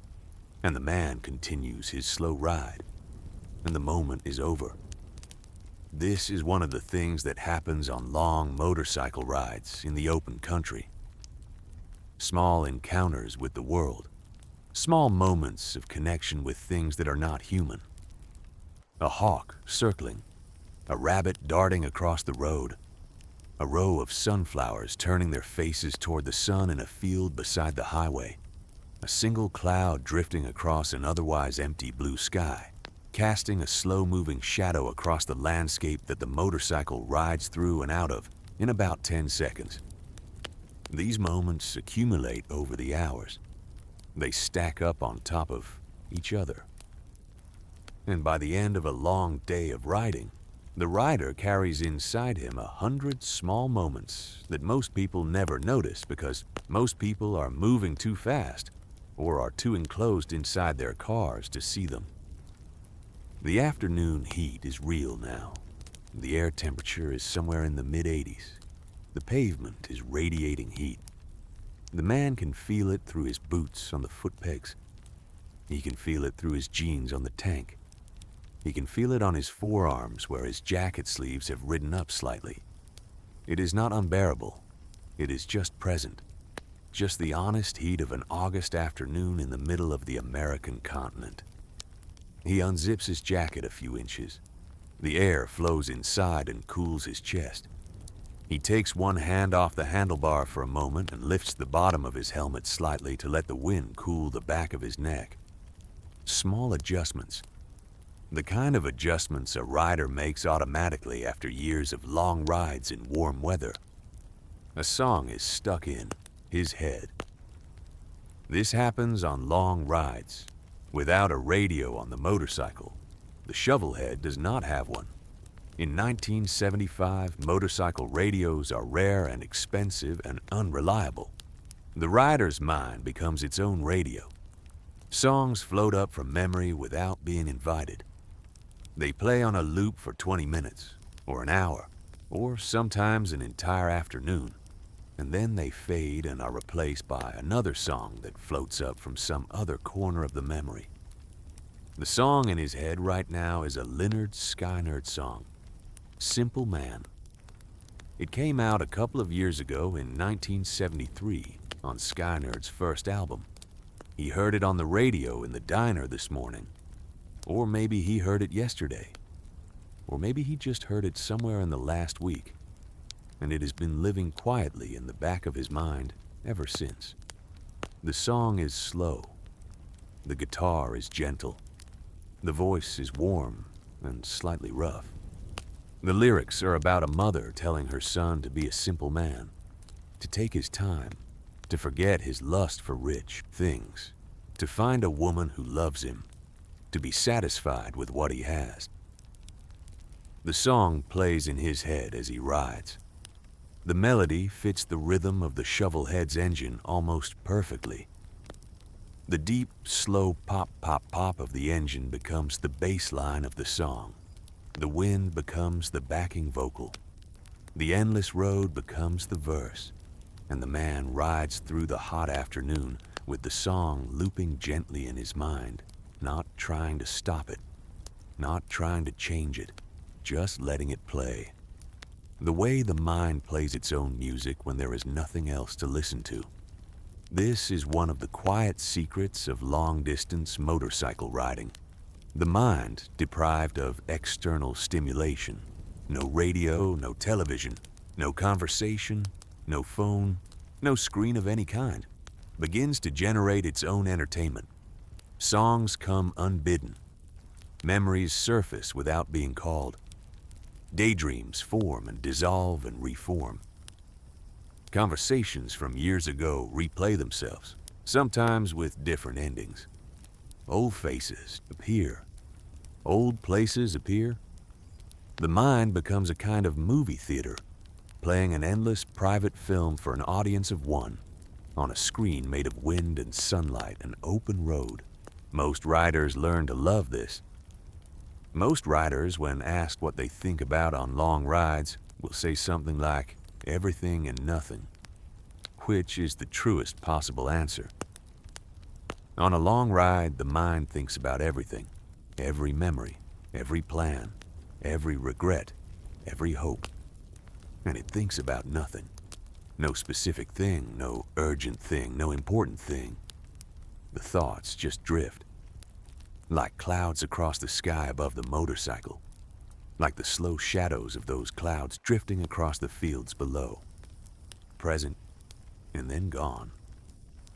and the man continues his slow ride, and the moment is over. This is one of the things that happens on long motorcycle rides in the open country. Small encounters with the world, small moments of connection with things that are not human. A hawk circling, a rabbit darting across the road, a row of sunflowers turning their faces toward the sun in a field beside the highway, a single cloud drifting across an otherwise empty blue sky, casting a slow-moving shadow across the landscape that the motorcycle rides through and out of in about 10 seconds. These moments accumulate over the hours. They stack up on top of each other. And by the end of a long day of riding, the rider carries inside him 100 small moments that most people never notice because most people are moving too fast or are too enclosed inside their cars to see them. The afternoon heat is real now. The air temperature is somewhere in the mid-80s. The pavement is radiating heat. The man can feel it through his boots on the foot pegs. He can feel it through his jeans on the tank. He can feel it on his forearms where his jacket sleeves have ridden up slightly. It is not unbearable. It is just present. Just the honest heat of an August afternoon in the middle of the American continent. He unzips his jacket a few inches. The air flows inside and cools his chest. He takes one hand off the handlebar for a moment and lifts the bottom of his helmet slightly to let the wind cool the back of his neck. Small adjustments. The kind of adjustments a rider makes automatically after years of long rides in warm weather. A song is stuck in his head. This happens on long rides. Without a radio on the motorcycle, the Shovelhead does not have one. In 1975, motorcycle radios are rare and expensive and unreliable. The rider's mind becomes its own radio. Songs float up from memory without being invited. They play on a loop for 20 minutes, or an hour, or sometimes an entire afternoon, and then they fade and are replaced by another song that floats up from some other corner of the memory. The song in his head right now is a Leonard Skynyrd song, Simple Man. It came out a couple of years ago in 1973 on Skynyrd's first album. He heard it on the radio in the diner this morning. Or maybe he heard it yesterday. Or maybe he just heard it somewhere in the last week. And it has been living quietly in the back of his mind ever since. The song is slow. The guitar is gentle. The voice is warm and slightly rough. The lyrics are about a mother telling her son to be a simple man, to take his time, to forget his lust for rich things, to find a woman who loves him, to be satisfied with what he has. The song plays in his head as he rides. The melody fits the rhythm of the Shovelhead's engine almost perfectly. The deep, slow pop, pop, pop of the engine becomes the bass line of the song. The wind becomes the backing vocal. The endless road becomes the verse. And the man rides through the hot afternoon with the song looping gently in his mind, not trying to stop it, not trying to change it, just letting it play. The way the mind plays its own music when there is nothing else to listen to. This is one of the quiet secrets of long-distance motorcycle riding. The mind deprived of external stimulation. No radio, no television, no conversation, no phone, no screen of any kind, begins to generate its own entertainment. Songs come unbidden. Memories surface without being called. Daydreams form and dissolve and reform. Conversations from years ago replay themselves, sometimes with different endings. Old faces appear. Old places appear. The mind becomes a kind of movie theater, playing an endless private film for an audience of one, on a screen made of wind and sunlight and open road. Most riders learn to love this. Most riders, when asked what they think about on long rides, will say something like, everything and nothing, which is the truest possible answer. On a long ride, the mind thinks about everything, every memory, every plan, every regret, every hope. And it thinks about nothing. No specific thing, no urgent thing, no important thing. The thoughts just drift, like clouds across the sky above the motorcycle, like the slow shadows of those clouds drifting across the fields below. Present, and then gone,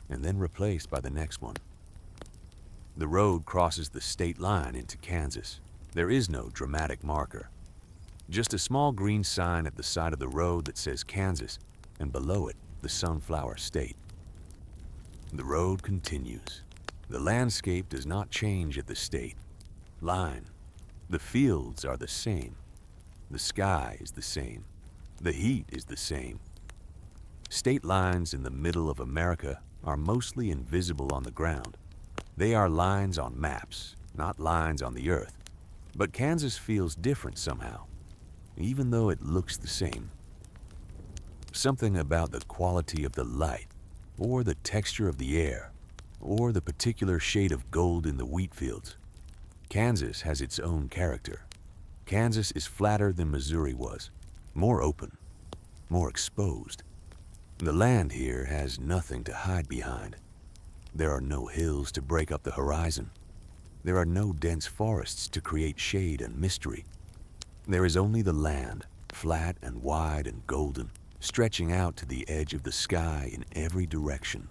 and then replaced by the next one. The road crosses the state line into Kansas. There is no dramatic marker. Just a small green sign at the side of the road that says Kansas, and below it, the Sunflower State. The road continues. The landscape does not change at the state line. The fields are the same. The sky is the same. The heat is the same. State lines in the middle of America are mostly invisible on the ground. They are lines on maps, not lines on the earth. But Kansas feels different somehow, even though it looks the same. Something about the quality of the light, or the texture of the air, or the particular shade of gold in the wheat fields. Kansas has its own character. Kansas is flatter than Missouri was, more open, more exposed. The land here has nothing to hide behind. There are no hills to break up the horizon. There are no dense forests to create shade and mystery. There is only the land, flat and wide and golden, stretching out to the edge of the sky in every direction.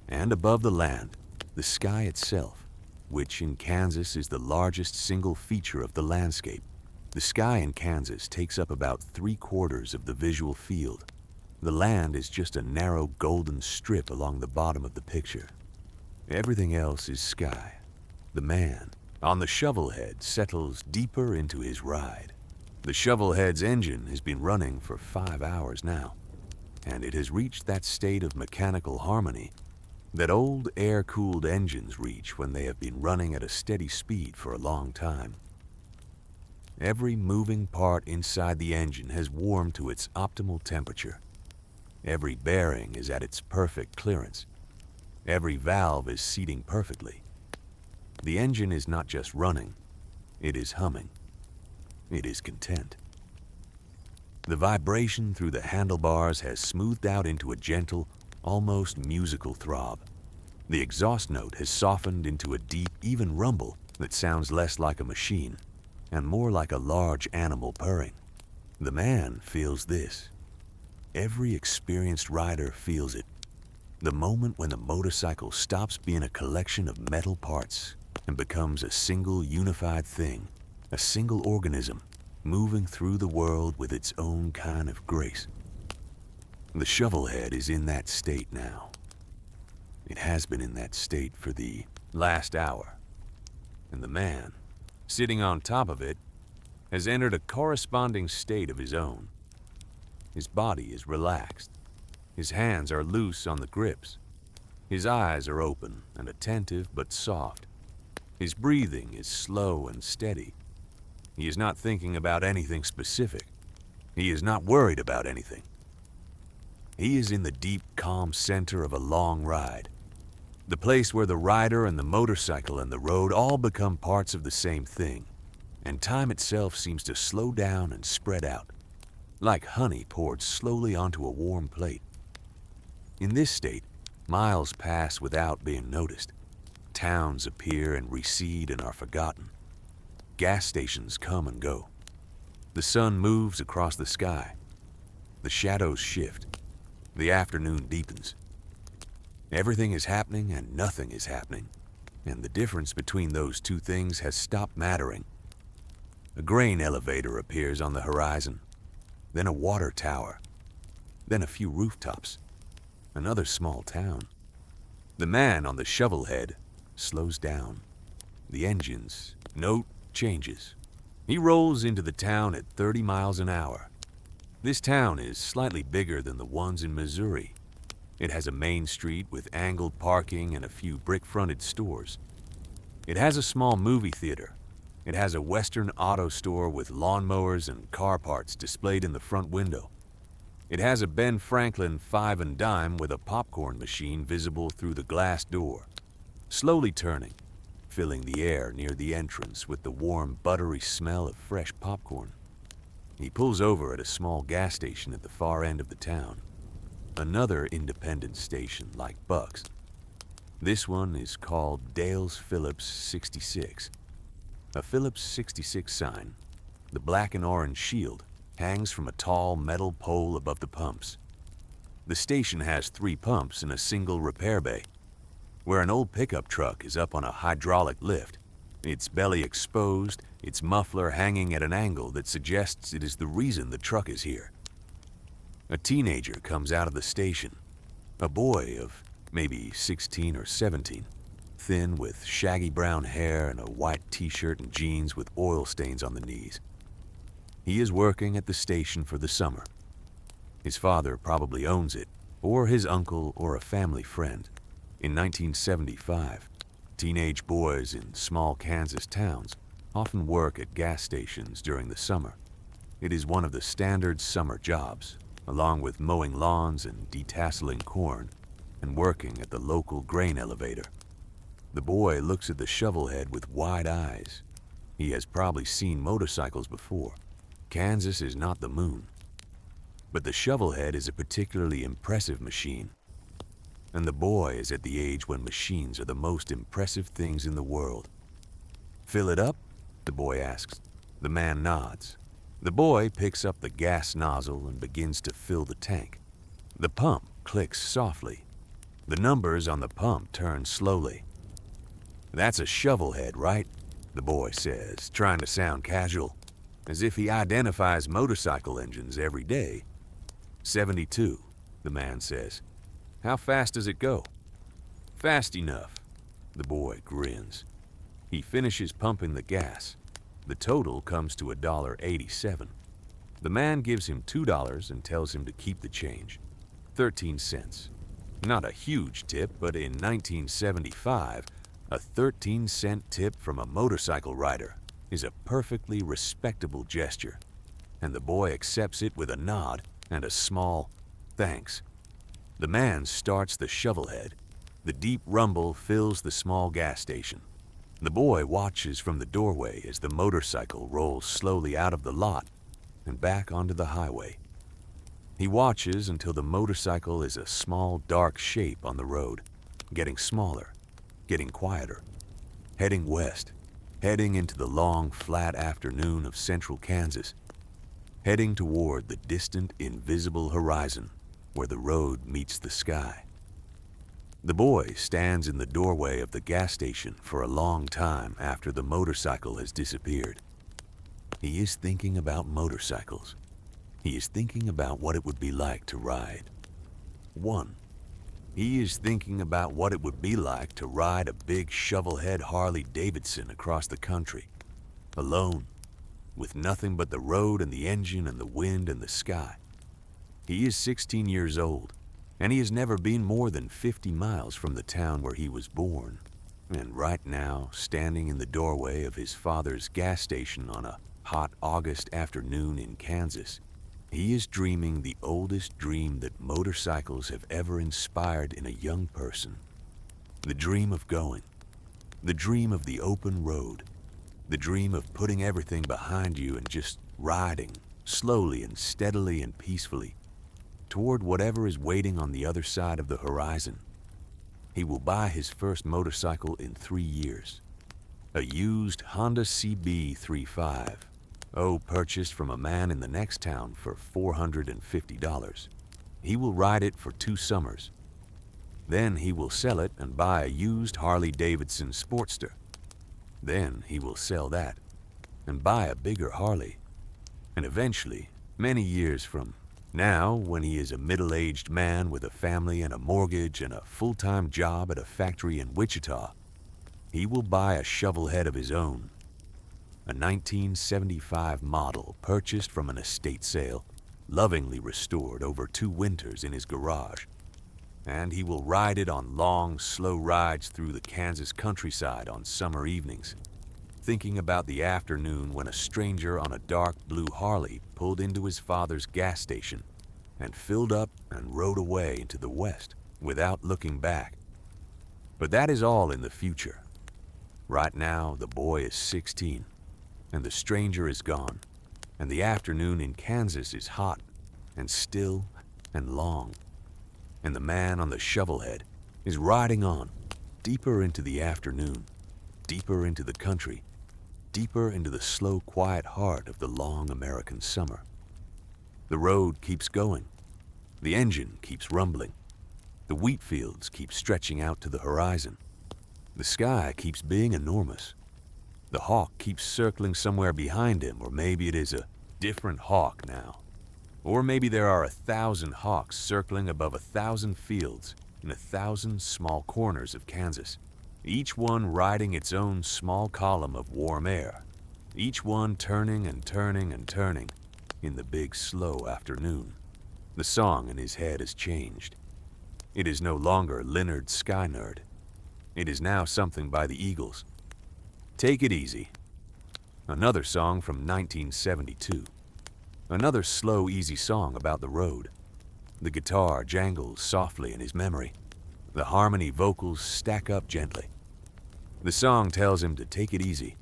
And above the land, the sky itself, which in Kansas is the largest single feature of the landscape. The sky in Kansas takes up about 3/4 of the visual field. The land is just a narrow golden strip along the bottom of the picture. Everything else is sky. The man on the Shovelhead settles deeper into his ride. The Shovelhead's engine has been running for 5 hours now, and it has reached that state of mechanical harmony that old air-cooled engines reach when they have been running at a steady speed for a long time. Every moving part inside the engine has warmed to its optimal temperature. Every bearing is at its perfect clearance. Every valve is seating perfectly. The engine is not just running, it is humming. It is content. The vibration through the handlebars has smoothed out into a gentle, almost musical throb. The exhaust note has softened into a deep, even rumble that sounds less like a machine and more like a large animal purring. The man feels this. Every experienced rider feels it. The moment when the motorcycle stops being a collection of metal parts and becomes a single unified thing, a single organism, moving through the world with its own kind of grace. The Shovelhead is in that state now. It has been in that state for the last hour. And the man, sitting on top of it, has entered a corresponding state of his own. His body is relaxed. His hands are loose on the grips. His eyes are open and attentive but soft. His breathing is slow and steady. He is not thinking about anything specific. He is not worried about anything. He is in the deep, calm center of a long ride. The place where the rider and the motorcycle and the road all become parts of the same thing, and time itself seems to slow down and spread out, like honey poured slowly onto a warm plate. In this state, miles pass without being noticed. Towns appear and recede and are forgotten. Gas stations come and go. The sun moves across the sky. The shadows shift. The afternoon deepens. Everything is happening and nothing is happening, and the difference between those two things has stopped mattering. A grain elevator appears on the horizon, then a water tower, then a few rooftops, another small town. The man on the Shovelhead slows down. The engine's note changes. He rolls into the town at 30 miles an hour. This town is slightly bigger than the ones in Missouri. It has a main street with angled parking and a few brick-fronted stores. It has a small movie theater. It has a Western auto store with lawnmowers and car parts displayed in the front window. It has a Ben Franklin 5 and dime with a popcorn machine visible through the glass door, slowly turning, filling the air near the entrance with the warm, buttery smell of fresh popcorn. He pulls over at a small gas station at the far end of the town. Another independent station like Buck's. This one is called Dale's Phillips 66. A Phillips 66 sign, the black and orange shield, hangs from a tall metal pole above the pumps. The station has 3 pumps and a single repair bay, where an old pickup truck is up on a hydraulic lift, its belly exposed, its muffler hanging at an angle that suggests it is the reason the truck is here. A teenager comes out of the station, a boy of maybe 16 or 17, thin with shaggy brown hair and a white t-shirt and jeans with oil stains on the knees. He is working at the station for the summer. His father probably owns it, or his uncle or a family friend. In 1975, teenage boys in small Kansas towns often work at gas stations during the summer. It is one of the standard summer jobs, along with mowing lawns and detasseling corn, and working at the local grain elevator. The boy looks at the Shovelhead with wide eyes. He has probably seen motorcycles before. Kansas is not the moon. But the Shovelhead is a particularly impressive machine. And the boy is at the age when machines are the most impressive things in the world. "Fill it up?" the boy asks. The man nods. The boy picks up the gas nozzle and begins to fill the tank. The pump clicks softly. The numbers on the pump turn slowly. "That's a Shovelhead, right?" the boy says, trying to sound casual, as if he identifies motorcycle engines every day. 72, the man says. "How fast does it go?" "Fast enough," the boy grins. He finishes pumping the gas. The total comes to $1.87. The man gives him $2 and tells him to keep the change. 13 cents. Not a huge tip, but in 1975, a 13-cent tip from a motorcycle rider is a perfectly respectable gesture, and the boy accepts it with a nod and a small thanks. The man starts the Shovelhead. The deep rumble fills the small gas station. The boy watches from the doorway as the motorcycle rolls slowly out of the lot and back onto the highway. He watches until the motorcycle is a small, dark shape on the road, getting smaller, getting quieter, heading west, heading into the long, flat afternoon of central Kansas, heading toward the distant, invisible horizon where the road meets the sky. The boy stands in the doorway of the gas station for a long time after the motorcycle has disappeared. He is thinking about motorcycles. He is thinking about what it would be like to ride. 1. He is thinking about what it would be like to ride a big Shovelhead Harley-Davidson across the country, alone, with nothing but the road and the engine and the wind and the sky. He is 16 years old, and he has never been more than 50 miles from the town where he was born. And right now, standing in the doorway of his father's gas station on a hot August afternoon in Kansas, he is dreaming the oldest dream that motorcycles have ever inspired in a young person. The dream of going. The dream of the open road. The dream of putting everything behind you and just riding, slowly and steadily and peacefully, toward whatever is waiting on the other side of the horizon. He will buy his first motorcycle in 3 years. A used Honda CB 3.5. Purchased from a man in the next town for $450. He will ride it for 2 summers. Then he will sell it and buy a used Harley-Davidson Sportster. Then he will sell that and buy a bigger Harley. And eventually, many years from now, when he is a middle-aged man with a family and a mortgage and a full-time job at a factory in Wichita, he will buy a Shovelhead of his own. a 1975 model purchased from an estate sale, lovingly restored over 2 winters in his garage. And he will ride it on long, slow rides through the Kansas countryside on summer evenings, thinking about the afternoon when a stranger on a dark blue Harley pulled into his father's gas station and filled up and rode away into the west without looking back. But that is all in the future. Right now, the boy is 16, and the stranger is gone, and the afternoon in Kansas is hot and still and long, and the man on the Shovelhead is riding on, deeper into the afternoon, deeper into the country, deeper into the slow, quiet heart of the long American summer. The road keeps going. The engine keeps rumbling. The wheat fields keep stretching out to the horizon. The sky keeps being enormous. The hawk keeps circling somewhere behind him, or maybe it is a different hawk now. Or maybe there are 1,000 hawks circling above 1,000 fields in 1,000 small corners of Kansas, each one riding its own small column of warm air, each one turning and turning and turning in the big, slow afternoon. The song in his head has changed. It is no longer Leonard Skynyrd. It is now something by the Eagles. Take It Easy. Another song from 1972. Another slow, easy song about the road. The guitar jangles softly in his memory. The harmony vocals stack up gently. The song tells him to take it easy,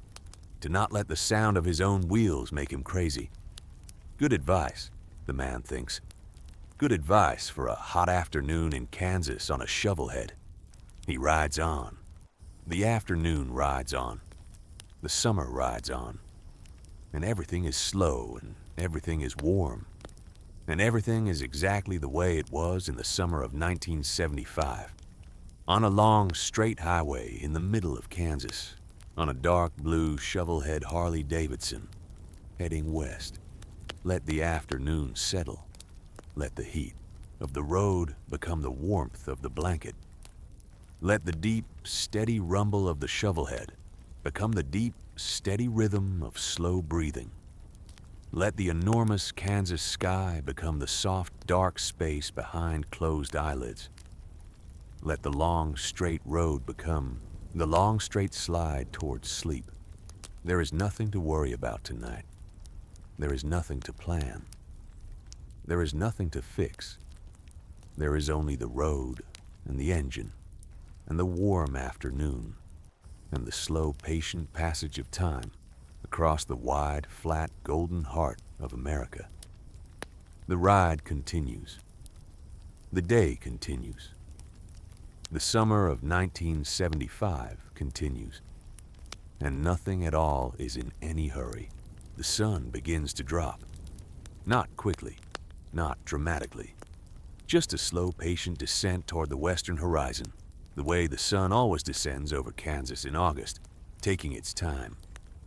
to not let the sound of his own wheels make him crazy. Good advice, the man thinks. Good advice for a hot afternoon in Kansas on a Shovelhead. He rides on. The afternoon rides on. The summer rides on. And everything is slow, and everything is warm. And everything is exactly the way it was in the summer of 1975. On a long, straight highway in the middle of Kansas, on a dark blue Shovelhead Harley-Davidson, heading west. Let the afternoon settle. Let the heat of the road become the warmth of the blanket. Let the deep, steady rumble of the Shovelhead become the deep, steady rhythm of slow breathing. Let the enormous Kansas sky become the soft, dark space behind closed eyelids. Let the long, straight road become the long, straight slide towards sleep. There is nothing to worry about tonight. There is nothing to plan. There is nothing to fix. There is only the road and the engine and the warm afternoon and the slow, patient passage of time across the wide, flat, golden heart of America. The ride continues. The day continues. The summer of 1975 continues. And nothing at all is in any hurry. The sun begins to drop. Not quickly, not dramatically. Just a slow, patient descent toward the western horizon, the way the sun always descends over Kansas in August, taking its time,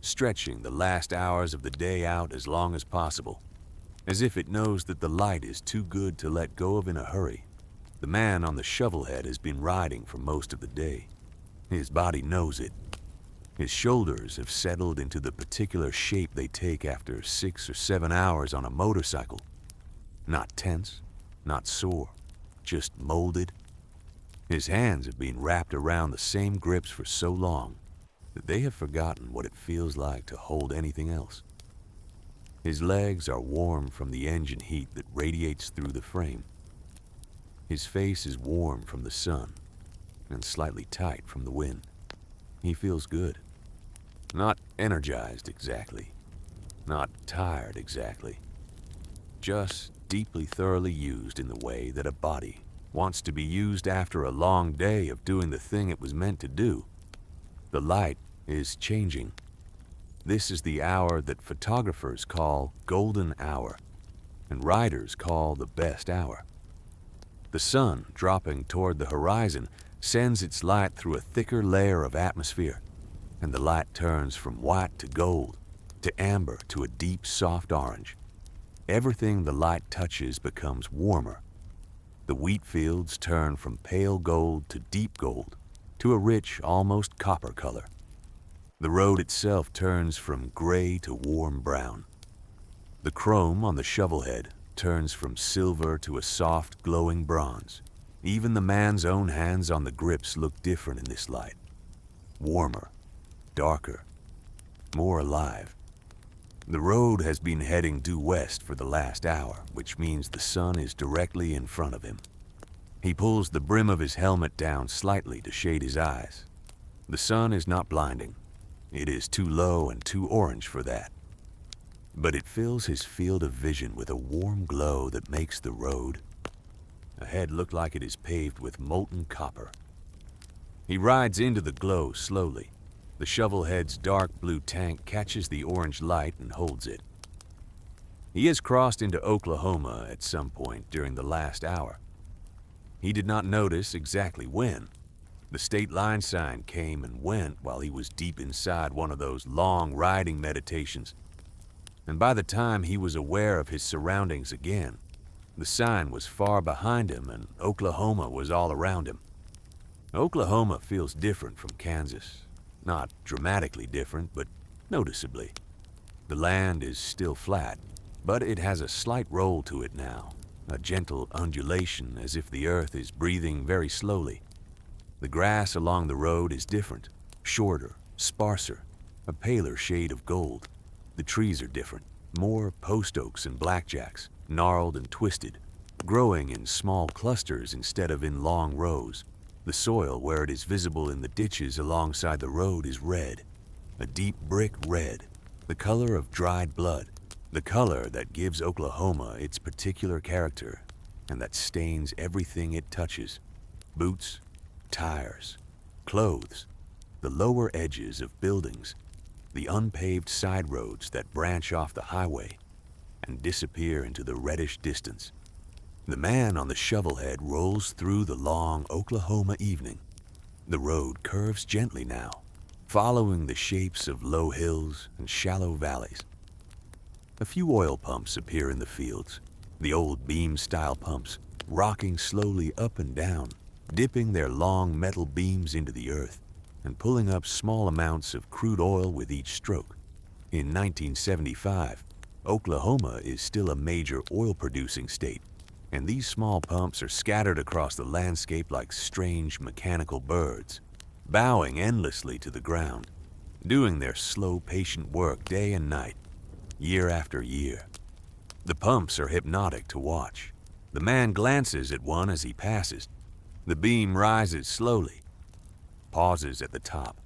stretching the last hours of the day out as long as possible, as if it knows that the light is too good to let go of in a hurry. The man on the Shovelhead has been riding for most of the day. His body knows it. His shoulders have settled into the particular shape they take after 6 or 7 hours on a motorcycle. Not tense, not sore, just molded. His hands have been wrapped around the same grips for so long that they have forgotten what it feels like to hold anything else. His legs are warm from the engine heat that radiates through the frame. His face is warm from the sun and slightly tight from the wind. He feels good. Not energized exactly. Not tired exactly. Just deeply, thoroughly used in the way that a body wants to be used after a long day of doing the thing it was meant to do. The light is changing. This is the hour that photographers call golden hour, and riders call the best hour. The sun, dropping toward the horizon, sends its light through a thicker layer of atmosphere, and the light turns from white to gold, to amber, to a deep, soft orange. Everything the light touches becomes warmer. The wheat fields turn from pale gold to deep gold, to a rich, almost copper color. The road itself turns from gray to warm brown. The chrome on the Shovelhead turns from silver to a soft, glowing bronze. Even the man's own hands on the grips look different in this light. Warmer, darker, more alive. The road has been heading due west for the last hour, which means the sun is directly in front of him. He pulls the brim of his helmet down slightly to shade his eyes. The sun is not blinding. It is too low and too orange for that. But it fills his field of vision with a warm glow that makes the road ahead look like it is paved with molten copper. He rides into the glow slowly. The Shovelhead's dark blue tank catches the orange light and holds it. He has crossed into Oklahoma at some point during the last hour. He did not notice exactly when. The state line sign came and went while he was deep inside one of those long riding meditations. And by the time he was aware of his surroundings again, the sign was far behind him and Oklahoma was all around him. Oklahoma feels different from Kansas. Not dramatically different, but noticeably. The land is still flat, but it has a slight roll to it now, a gentle undulation as if the earth is breathing very slowly. The grass along the road is different, shorter, sparser, a paler shade of gold. The trees are different, more post oaks and blackjacks, gnarled and twisted, growing in small clusters instead of in long rows. The soil where it is visible in the ditches alongside the road is red, a deep brick red, the color of dried blood, the color that gives Oklahoma its particular character and that stains everything it touches. Boots, tires, clothes, the lower edges of buildings, the unpaved side roads that branch off the highway and disappear into the reddish distance. The man on the Shovelhead rolls through the long Oklahoma evening. The road curves gently now, following the shapes of low hills and shallow valleys. A few oil pumps appear in the fields, the old beam-style pumps, rocking slowly up and down, dipping their long metal beams into the earth and pulling up small amounts of crude oil with each stroke. In 1975, Oklahoma is still a major oil-producing state, and these small pumps are scattered across the landscape like strange mechanical birds, bowing endlessly to the ground, doing their slow, patient work day and night, year after year. The pumps are hypnotic to watch. The man glances at one as he passes. The beam rises slowly, pauses at the top,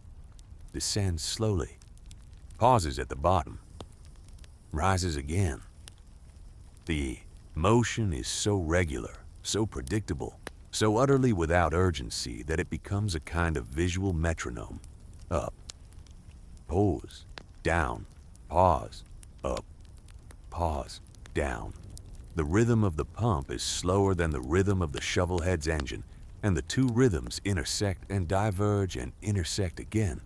descends slowly, pauses at the bottom, rises again. The motion is so regular, so predictable, so utterly without urgency that it becomes a kind of visual metronome. Up, pause, down, pause, up, pause, down. The rhythm of the pump is slower than the rhythm of the Shovelhead's engine, and the two rhythms intersect and diverge and intersect again,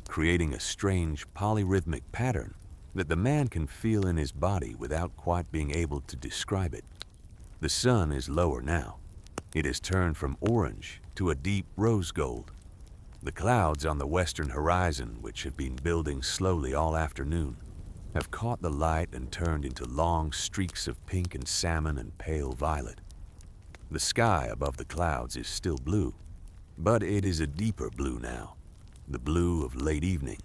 creating a strange polyrhythmic pattern that the man can feel in his body without quite being able to describe it. The sun is lower now. It has turned from orange to a deep rose gold. The clouds on the western horizon, which have been building slowly all afternoon, have caught the light and turned into long streaks of pink and salmon and pale violet. The sky above the clouds is still blue, but it is a deeper blue now, the blue of late evening,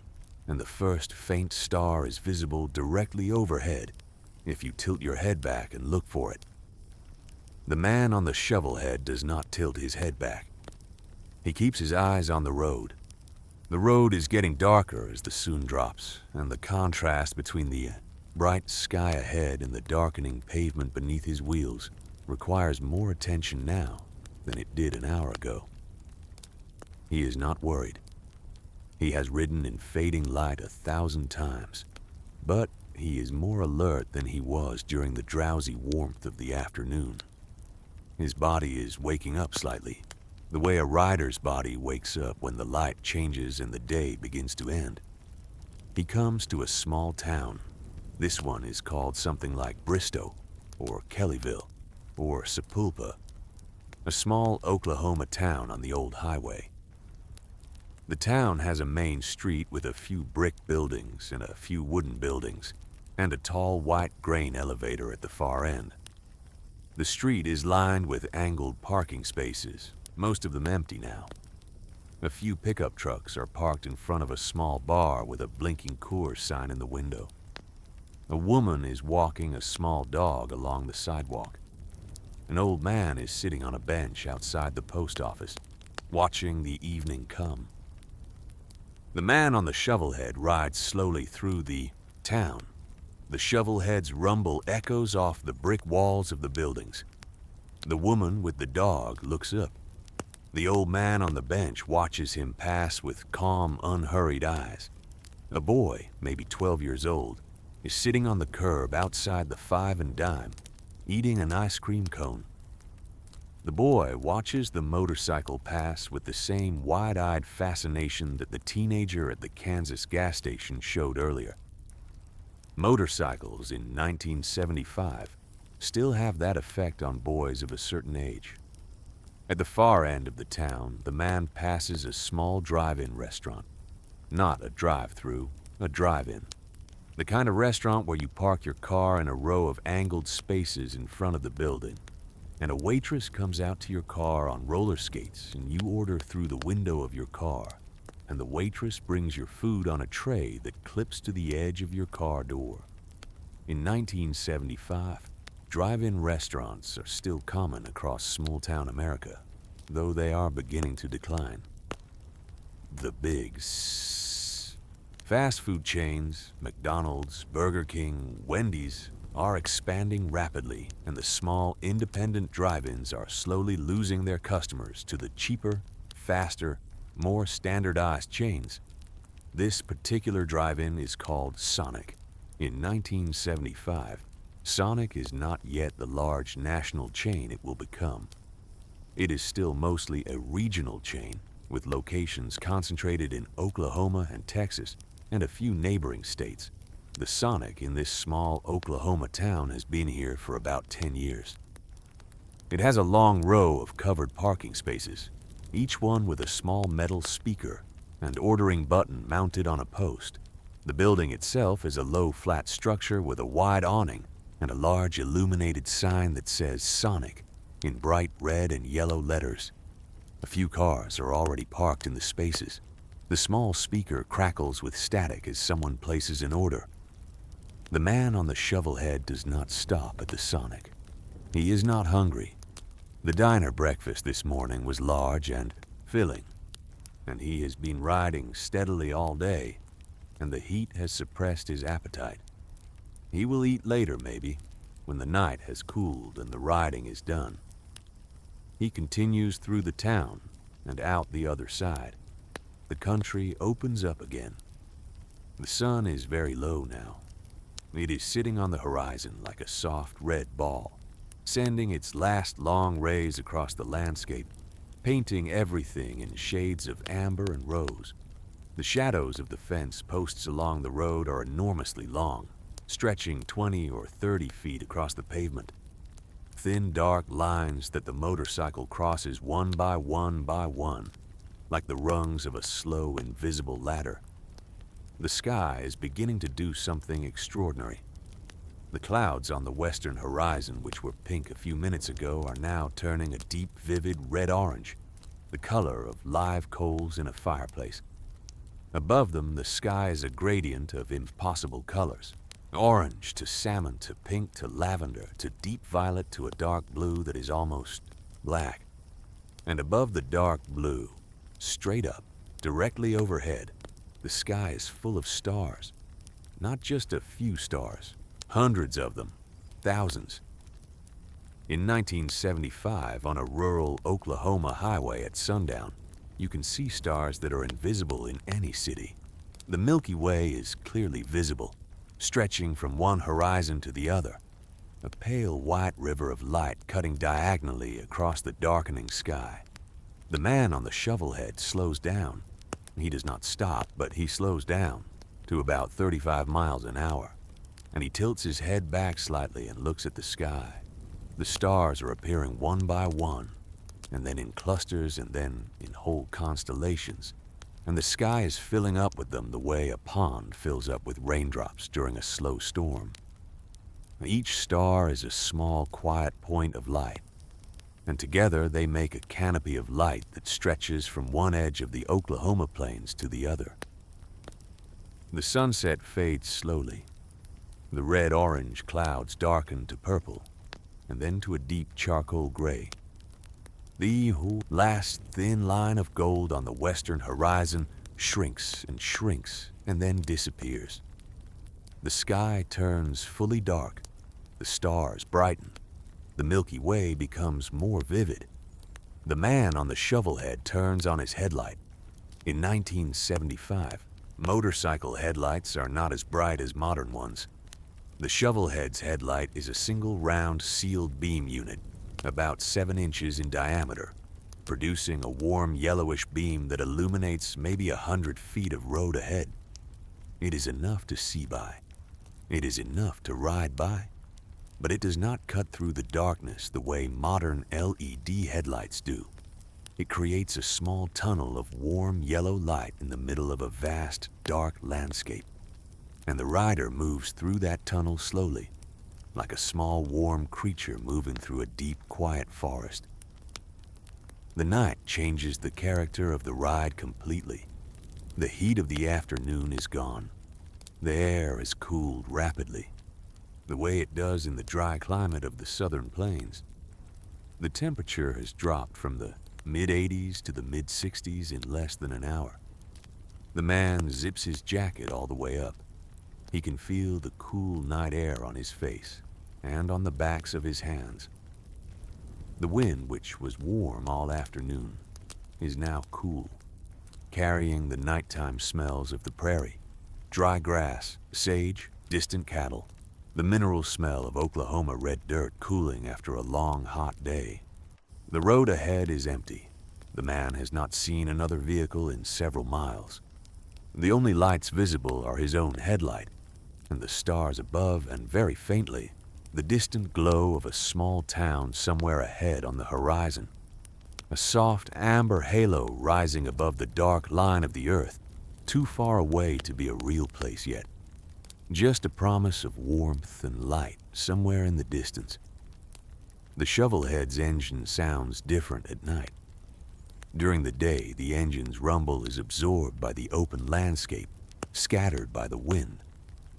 and the first faint star is visible directly overhead if you tilt your head back and look for it. The man on the Shovelhead does not tilt his head back. He keeps his eyes on the road. The road is getting darker as the sun drops, and the contrast between the bright sky ahead and the darkening pavement beneath his wheels requires more attention now than it did an hour ago. He is not worried. He has ridden in fading light 1,000 times, but he is more alert than he was during the drowsy warmth of the afternoon. His body is waking up slightly, the way a rider's body wakes up when the light changes and the day begins to end. He comes to a small town. This one is called something like Bristow, or Kellyville, or Sepulpa, a small Oklahoma town on the old highway. The town has a main street with a few brick buildings and a few wooden buildings, and a tall white grain elevator at the far end. The street is lined with angled parking spaces, most of them empty now. A few pickup trucks are parked in front of a small bar with a blinking Coors sign in the window. A woman is walking a small dog along the sidewalk. An old man is sitting on a bench outside the post office, watching the evening come. The man on the Shovelhead rides slowly through the town. The Shovelhead's rumble echoes off the brick walls of the buildings. The woman with the dog looks up. The old man on the bench watches him pass with calm, unhurried eyes. A boy, maybe 12 years old, is sitting on the curb outside the Five and Dime, eating an ice cream cone. The boy watches the motorcycle pass with the same wide-eyed fascination that the teenager at the Kansas gas station showed earlier. Motorcycles in 1975 still have that effect on boys of a certain age. At the far end of the town, the man passes a small drive-in restaurant. Not a drive-through, a drive-in. The kind of restaurant where you park your car in a row of angled spaces in front of the building, and a waitress comes out to your car on roller skates and you order through the window of your car, and the waitress brings your food on a tray that clips to the edge of your car door. In 1975, drive-in restaurants are still common across small-town America, though they are beginning to decline. The big fast food chains, McDonald's, Burger King, Wendy's, are expanding rapidly, and the small independent drive-ins are slowly losing their customers to the cheaper, faster, more standardized chains. This particular drive-in is called Sonic. In 1975, Sonic is not yet the large national chain it will become. It is still mostly a regional chain, with locations concentrated in Oklahoma and Texas, and a few neighboring states. The Sonic in this small Oklahoma town has been here for about 10 years. It has a long row of covered parking spaces, each one with a small metal speaker and ordering button mounted on a post. The building itself is a low flat structure with a wide awning and a large illuminated sign that says Sonic in bright red and yellow letters. A few cars are already parked in the spaces. The small speaker crackles with static as someone places an order. The man on the Shovelhead does not stop at the Sonic. He is not hungry. The diner breakfast this morning was large and filling, and he has been riding steadily all day, and the heat has suppressed his appetite. He will eat later, maybe, when the night has cooled and the riding is done. He continues through the town and out the other side. The country opens up again. The sun is very low now. It is sitting on the horizon like a soft red ball, sending its last long rays across the landscape, painting everything in shades of amber and rose. The shadows of the fence posts along the road are enormously long, stretching 20 or 30 feet across the pavement. Thin, dark lines that the motorcycle crosses one by one by one, like the rungs of a slow, invisible ladder. The sky is beginning to do something extraordinary. The clouds on the western horizon, which were pink a few minutes ago, are now turning a deep, vivid red-orange, the color of live coals in a fireplace. Above them, the sky is a gradient of impossible colors. Orange to salmon to pink to lavender to deep violet to a dark blue that is almost black. And above the dark blue, straight up, directly overhead, the sky is full of stars. Not just a few stars, hundreds of them, thousands. In 1975, on a rural Oklahoma highway at sundown, you can see stars that are invisible in any city. The Milky Way is clearly visible, stretching from one horizon to the other, a pale white river of light cutting diagonally across the darkening sky. The man on the Shovelhead slows down. He does not stop, but he slows down to about 35 miles an hour, and he tilts his head back slightly and looks at the sky. The stars are appearing one by one, and then in clusters and then in whole constellations, and the sky is filling up with them the way a pond fills up with raindrops during a slow storm. Each star is a small, quiet point of light, and together they make a canopy of light that stretches from one edge of the Oklahoma plains to the other. The sunset fades slowly. The red-orange clouds darken to purple, and then to a deep charcoal gray. The last thin line of gold on the western horizon shrinks and then disappears. The sky turns fully dark. The stars brighten. The Milky Way becomes more vivid. The man on the Shovelhead turns on his headlight. In 1975, motorcycle headlights are not as bright as modern ones. The Shovelhead's headlight is a single round sealed beam unit, about 7 inches in diameter, producing a warm yellowish beam that illuminates maybe 100 feet of road ahead. It is enough to see by. It is enough to ride by. But it does not cut through the darkness the way modern LED headlights do. It creates a small tunnel of warm yellow light in the middle of a vast, dark landscape, and the rider moves through that tunnel slowly, like a small, warm creature moving through a deep, quiet forest. The night changes the character of the ride completely. The heat of the afternoon is gone. The air is cooled rapidly, the way it does in the dry climate of the southern plains. The temperature has dropped from the mid-80s to the mid-60s in less than an hour. The man zips his jacket all the way up. He can feel the cool night air on his face and on the backs of his hands. The wind, which was warm all afternoon, is now cool, carrying the nighttime smells of the prairie, dry grass, sage, distant cattle, the mineral smell of Oklahoma red dirt cooling after a long, hot day. The road ahead is empty. The man has not seen another vehicle in several miles. The only lights visible are his own headlight, and the stars above, and very faintly, the distant glow of a small town somewhere ahead on the horizon. A soft amber halo rising above the dark line of the earth, too far away to be a real place yet. Just a promise of warmth and light somewhere in the distance. The Shovelhead's engine sounds different at night. During the day, the engine's rumble is absorbed by the open landscape, scattered by the wind,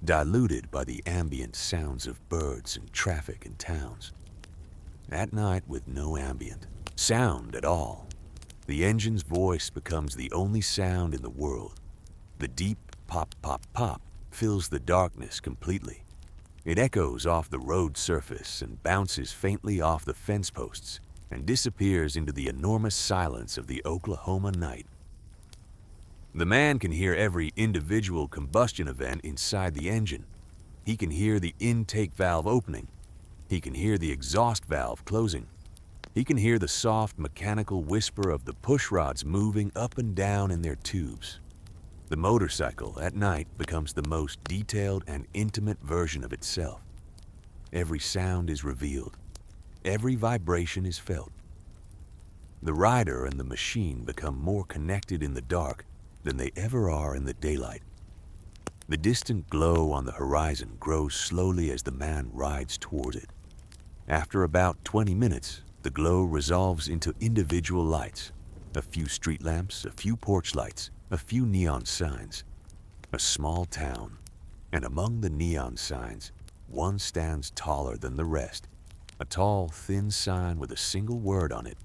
diluted by the ambient sounds of birds and traffic in towns. At night, with no ambient sound at all, the engine's voice becomes the only sound in the world. The deep pop, pop, pop fills the darkness completely. It echoes off the road surface and bounces faintly off the fence posts and disappears into the enormous silence of the Oklahoma night. The man can hear every individual combustion event inside the engine. He can hear the intake valve opening. He can hear the exhaust valve closing. He can hear the soft mechanical whisper of the push rods moving up and down in their tubes. The motorcycle at night becomes the most detailed and intimate version of itself. Every sound is revealed. Every vibration is felt. The rider and the machine become more connected in the dark than they ever are in the daylight. The distant glow on the horizon grows slowly as the man rides toward it. After about 20 minutes, the glow resolves into individual lights, a few street lamps, a few porch lights, a few neon signs. A small town, and among the neon signs, one stands taller than the rest, a tall, thin sign with a single word on it,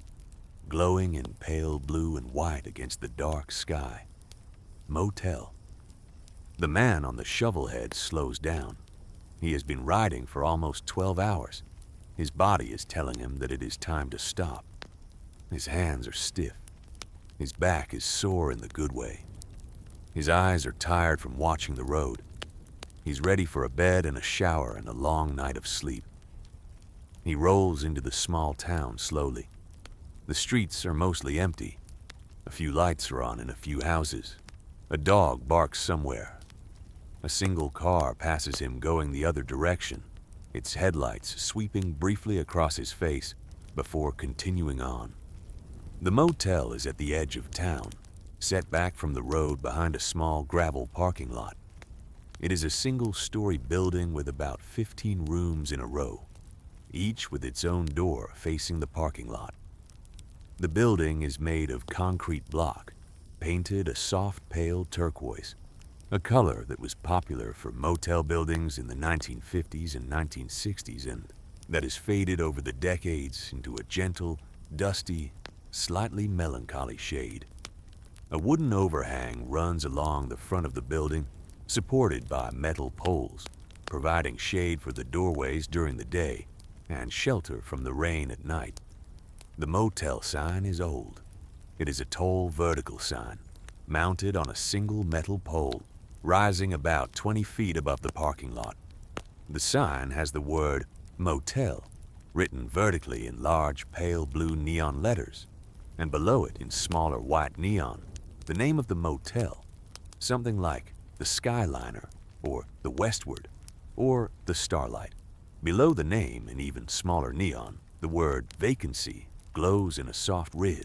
glowing in pale blue and white against the dark sky. Motel. The man on the Shovelhead slows down. He has been riding for almost 12 hours. His body is telling him that it is time to stop. His hands are stiff. His back is sore in the good way. His eyes are tired from watching the road. He's ready for a bed and a shower and a long night of sleep. He rolls into the small town slowly. The streets are mostly empty. A few lights are on in a few houses. A dog barks somewhere. A single car passes him going the other direction, its headlights sweeping briefly across his face before continuing on. The motel is at the edge of town. set back from the road behind a small gravel parking lot. It is a single-story building with about 15 rooms in a row, each with its own door facing the parking lot. The building is made of concrete block, painted a soft pale turquoise, a color that was popular for motel buildings in the 1950s and 1960s and that has faded over the decades into a gentle, dusty, slightly melancholy shade. A wooden overhang runs along the front of the building, supported by metal poles, providing shade for the doorways during the day and shelter from the rain at night. The motel sign is old. It is a tall vertical sign, mounted on a single metal pole, rising about 20 feet above the parking lot. The sign has the word motel written vertically in large pale blue neon letters, and below it in smaller white neon, the name of the motel, something like the Skyliner, or the Westward, or the Starlight. Below the name, in even smaller neon, the word vacancy glows in a soft red.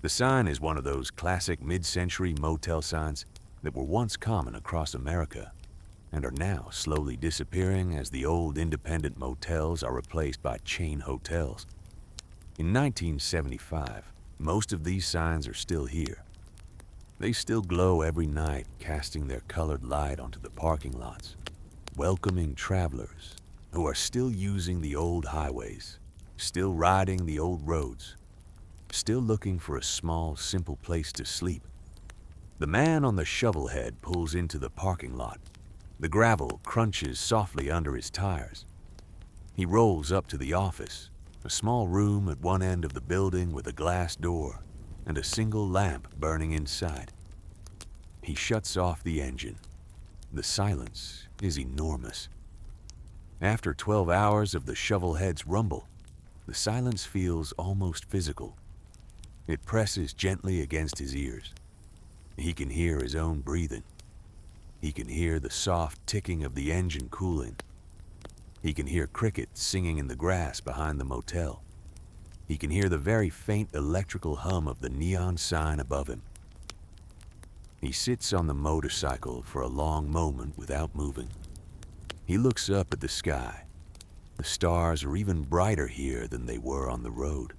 The sign is one of those classic mid-century motel signs that were once common across America and are now slowly disappearing as the old independent motels are replaced by chain hotels. In 1975, most of these signs are still here. They still glow every night, casting their colored light onto the parking lots, welcoming travelers who are still using the old highways, still riding the old roads, still looking for a small, simple place to sleep. The man on the Shovelhead pulls into the parking lot. The gravel crunches softly under his tires. He rolls up to the office, a small room at one end of the building with a glass door and a single lamp burning inside. He shuts off the engine. The silence is enormous. After 12 hours of the Shovelhead's rumble, the silence feels almost physical. It presses gently against his ears. He can hear his own breathing. He can hear the soft ticking of the engine cooling. He can hear crickets singing in the grass behind the motel. He can hear the very faint electrical hum of the neon sign above him. He sits on the motorcycle for a long moment without moving. He looks up at the sky. The stars are even brighter here than they were on the road.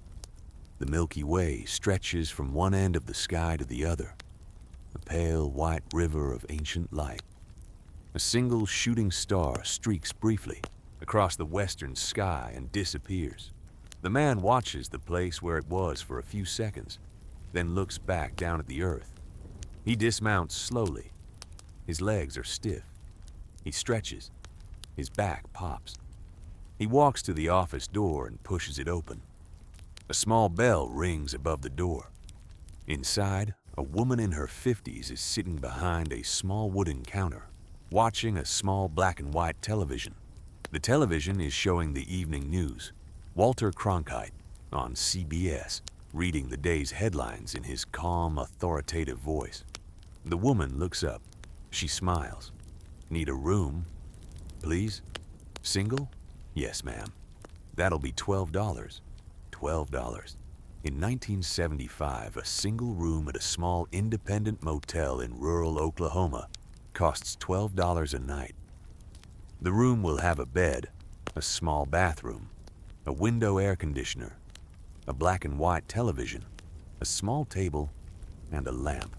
The Milky Way stretches from one end of the sky to the other, a pale white river of ancient light. A single shooting star streaks briefly across the western sky and disappears. The man watches the place where it was for a few seconds, then looks back down at the earth. He dismounts slowly. His legs are stiff. He stretches. His back pops. He walks to the office door and pushes it open. A small bell rings above the door. Inside, a woman in her 50s is sitting behind a small wooden counter, watching a small black and white television. The television is showing the evening news. Walter Cronkite on CBS, reading the day's headlines in his calm, authoritative voice. The woman looks up. She smiles. Need a room? Please? Single? Yes, ma'am. That'll be $12. $12. In 1975, a single room at a small independent motel in rural Oklahoma costs $12 a night. The room will have a bed, a small bathroom, a window air conditioner, a black and white television, a small table, and a lamp.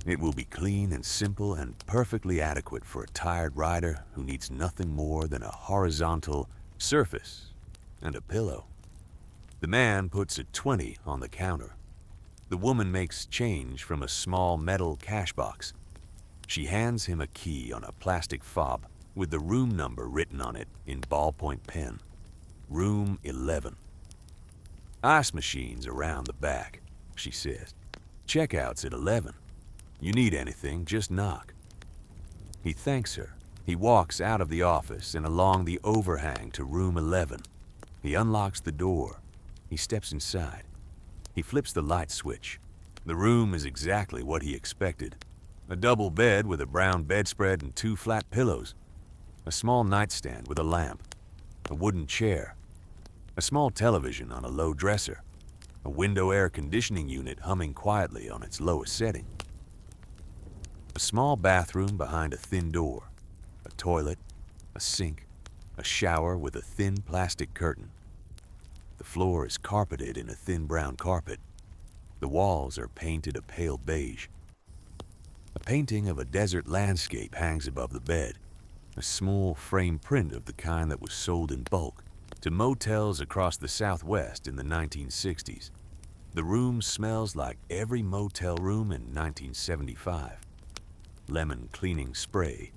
It will be clean and simple and perfectly adequate for a tired rider who needs nothing more than a horizontal surface and a pillow. The man puts a 20 on the counter. The woman makes change from a small metal cash box. She hands him a key on a plastic fob with the room number written on it in ballpoint pen. Room 11. Ice machines around the back, she says. Checkout's at 11. You need anything, just knock. He thanks her. He walks out of the office and along the overhang to room 11. He unlocks the door. He steps inside. He flips the light switch. The room is exactly what he expected. A double bed with a brown bedspread and 2 flat pillows. A small nightstand with a lamp. A wooden chair. A small television on a low dresser. a window air conditioning unit humming quietly on its lowest setting. A small bathroom behind a thin door, a toilet, a sink, a shower with a thin plastic curtain. The floor is carpeted in a thin brown carpet. The walls are painted a pale beige. A painting of a desert landscape hangs above the bed, a small frame print of the kind that was sold in bulk to motels across the Southwest in the 1960s. The room smells like every motel room in 1975. Lemon cleaning spray,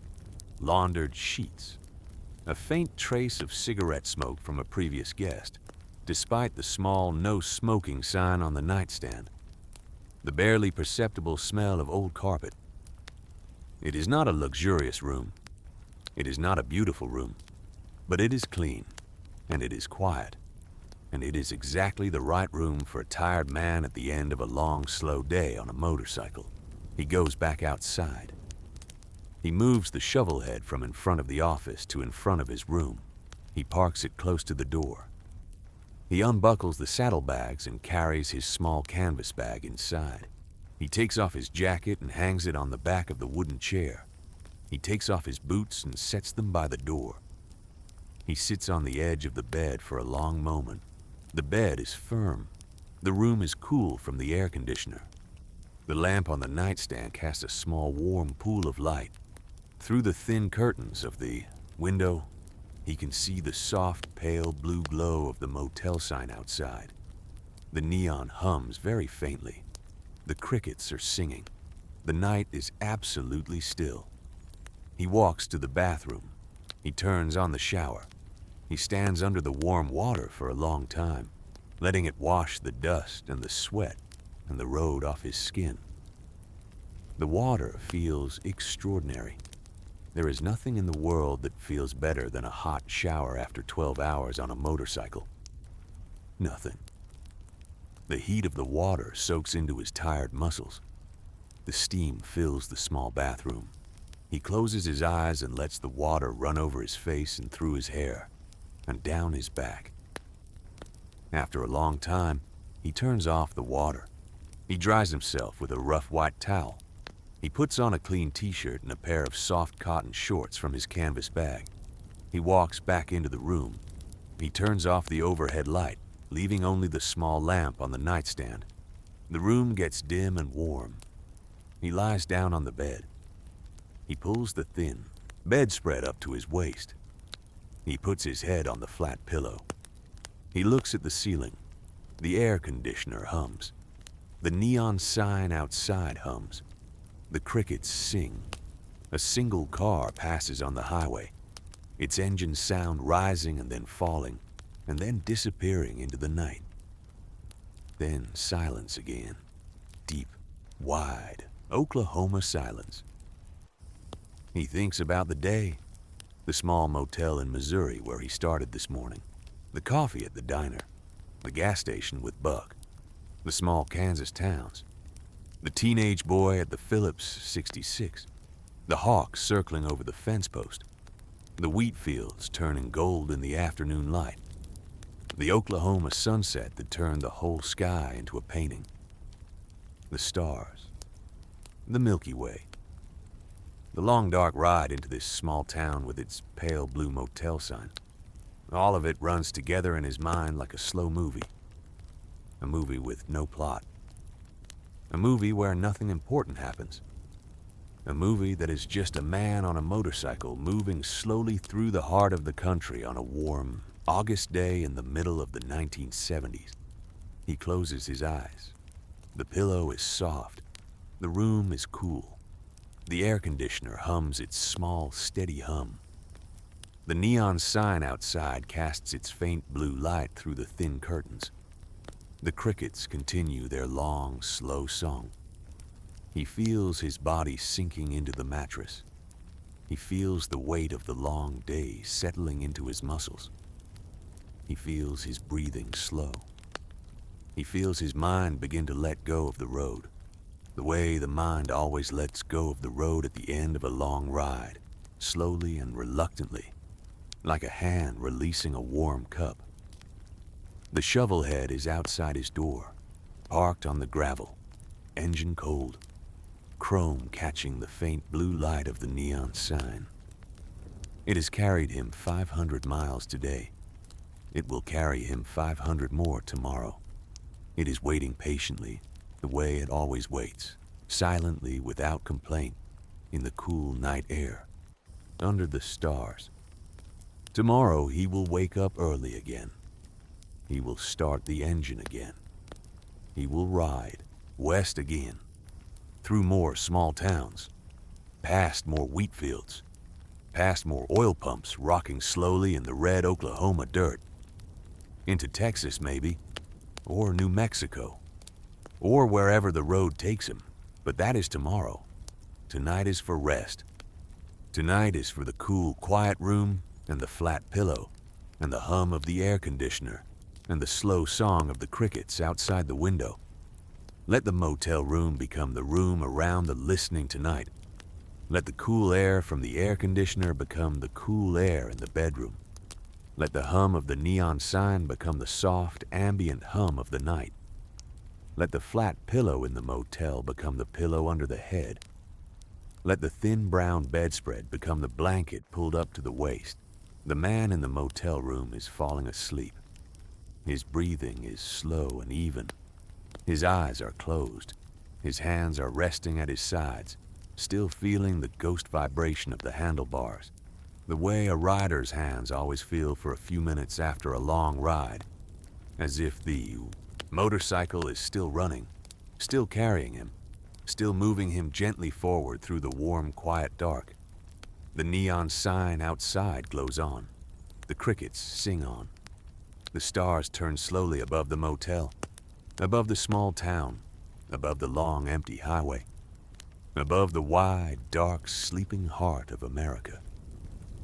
laundered sheets, a faint trace of cigarette smoke from a previous guest, despite the small no smoking sign on the nightstand. The barely perceptible smell of old carpet. It is not a luxurious room. It is not a beautiful room, but it is clean, and it is quiet, and it is exactly the right room for a tired man at the end of a long, slow day on a motorcycle. He goes back outside. He moves the Shovelhead from in front of the office to in front of his room. He parks it close to the door. He unbuckles the saddlebags and carries his small canvas bag inside. He takes off his jacket and hangs it on the back of the wooden chair. He takes off his boots and sets them by the door. He sits on the edge of the bed for a long moment. The bed is firm. The room is cool from the air conditioner. The lamp on the nightstand casts a small warm pool of light. Through the thin curtains of the window, he can see the soft, pale blue glow of the motel sign outside. The neon hums very faintly. The crickets are singing. The night is absolutely still. He walks to the bathroom. He turns on the shower. He stands under the warm water for a long time, letting it wash the dust and the sweat and the road off his skin. The water feels extraordinary. There is nothing in the world that feels better than a hot shower after 12 hours on a motorcycle. Nothing. The heat of the water soaks into his tired muscles. The steam fills the small bathroom. He closes his eyes and lets the water run over his face and through his hair, and down his back. After a long time, he turns off the water. He dries himself with a rough white towel. He puts on a clean t-shirt and a pair of soft cotton shorts from his canvas bag. He walks back into the room. He turns off the overhead light, leaving only the small lamp on the nightstand. The room gets dim and warm. He lies down on the bed. He pulls the thin bedspread up to his waist. He puts his head on the flat pillow. He looks at the ceiling. The air conditioner hums. The neon sign outside hums. The crickets sing. A single car passes on the highway, its engine sound rising and then falling, and then disappearing into the night. Then silence again. Deep, wide, Oklahoma silence. He thinks about the day, the small motel in Missouri where he started this morning, the coffee at the diner, the gas station with Buck, the small Kansas towns, the teenage boy at the Phillips 66, the hawk circling over the fence post, the wheat fields turning gold in the afternoon light, the Oklahoma sunset that turned the whole sky into a painting, the stars, the Milky Way, the long dark ride into this small town with its pale blue motel sign. All of it runs together in his mind like a slow movie. A movie with no plot. A movie where nothing important happens. A movie that is just a man on a motorcycle moving slowly through the heart of the country on a warm August day in the middle of the 1970s. He closes his eyes. The pillow is soft. The room is cool. The air conditioner hums its small, steady hum. The neon sign outside casts its faint blue light through the thin curtains. The crickets continue their long, slow song. He feels his body sinking into the mattress. He feels the weight of the long day settling into his muscles. He feels his breathing slow. He feels his mind begin to let go of the road, the way the mind always lets go of the road at the end of a long ride, slowly and reluctantly, like a hand releasing a warm cup. The Shovelhead is outside his door. parked on the gravel, engine cold, chrome catching the faint blue light of the neon sign. It has carried him 500 miles today. It will carry him 500 more tomorrow. It is waiting patiently, the way it always waits, silently, without complaint, in the cool night air, under the stars. Tomorrow he will wake up early again. He will start the engine again. He will ride west again, through more small towns, past more wheat fields, past more oil pumps rocking slowly in the red Oklahoma dirt, into Texas maybe, or New Mexico, or wherever the road takes him. But that is tomorrow. Tonight is for rest. Tonight is for the cool, quiet room and the flat pillow and the hum of the air conditioner and the slow song of the crickets outside the window. Let the motel room become the room around the listening tonight. Let the cool air from the air conditioner become the cool air in the bedroom. Let the hum of the neon sign become the soft, ambient hum of the night. Let the flat pillow in the motel become the pillow under the head. Let the thin brown bedspread become the blanket pulled up to the waist. The man in the motel room is falling asleep. His breathing is slow and even. His eyes are closed. His hands are resting at his sides, still feeling the ghost vibration of the handlebars, the way a rider's hands always feel for a few minutes after a long ride, as if the motorcycle is still running, still carrying him, still moving him gently forward through the warm, quiet dark. The neon sign outside glows on. The crickets sing on. The stars turn slowly above the motel, above the small town, above the long, empty highway, above the wide, dark, sleeping heart of America.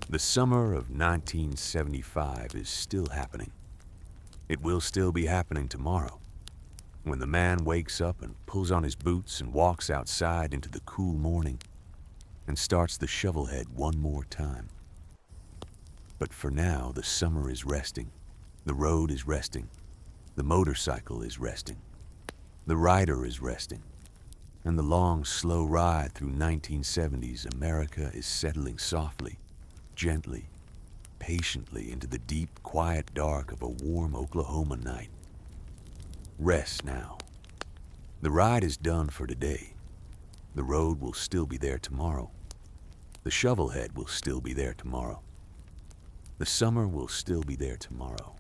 The summer of 1975 is still happening. It will still be happening tomorrow, when the man wakes up and pulls on his boots and walks outside into the cool morning and starts the Shovelhead one more time. But for now, the summer is resting. The road is resting. The motorcycle is resting. The rider is resting. And the long, slow ride through 1970s America is settling softly, gently, patiently into the deep, quiet dark of a warm Oklahoma night. Rest now. The ride is done for today. The road will still be there tomorrow. The Shovelhead will still be there tomorrow. The summer will still be there tomorrow.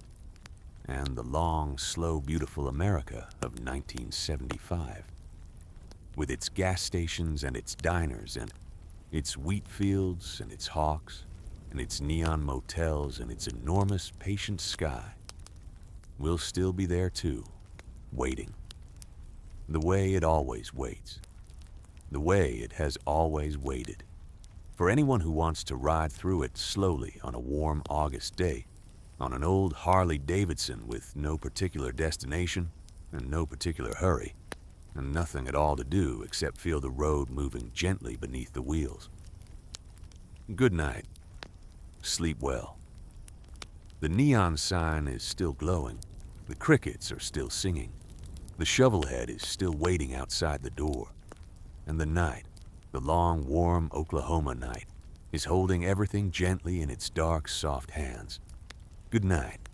And the long, slow, beautiful America of 1975, with its gas stations and its diners and its wheat fields and its hawks and its neon motels and its enormous, patient sky, will still be there too, waiting. The way it always waits. The way it has always waited. For anyone who wants to ride through it slowly on a warm August day, on an old Harley-Davidson with no particular destination and no particular hurry, and nothing at all to do except feel the road moving gently beneath the wheels. Good night. Sleep well. The neon sign is still glowing. The crickets are still singing. The Shovelhead is still waiting outside the door. And the night, the long, warm Oklahoma night, is holding everything gently in its dark, soft hands. Good night.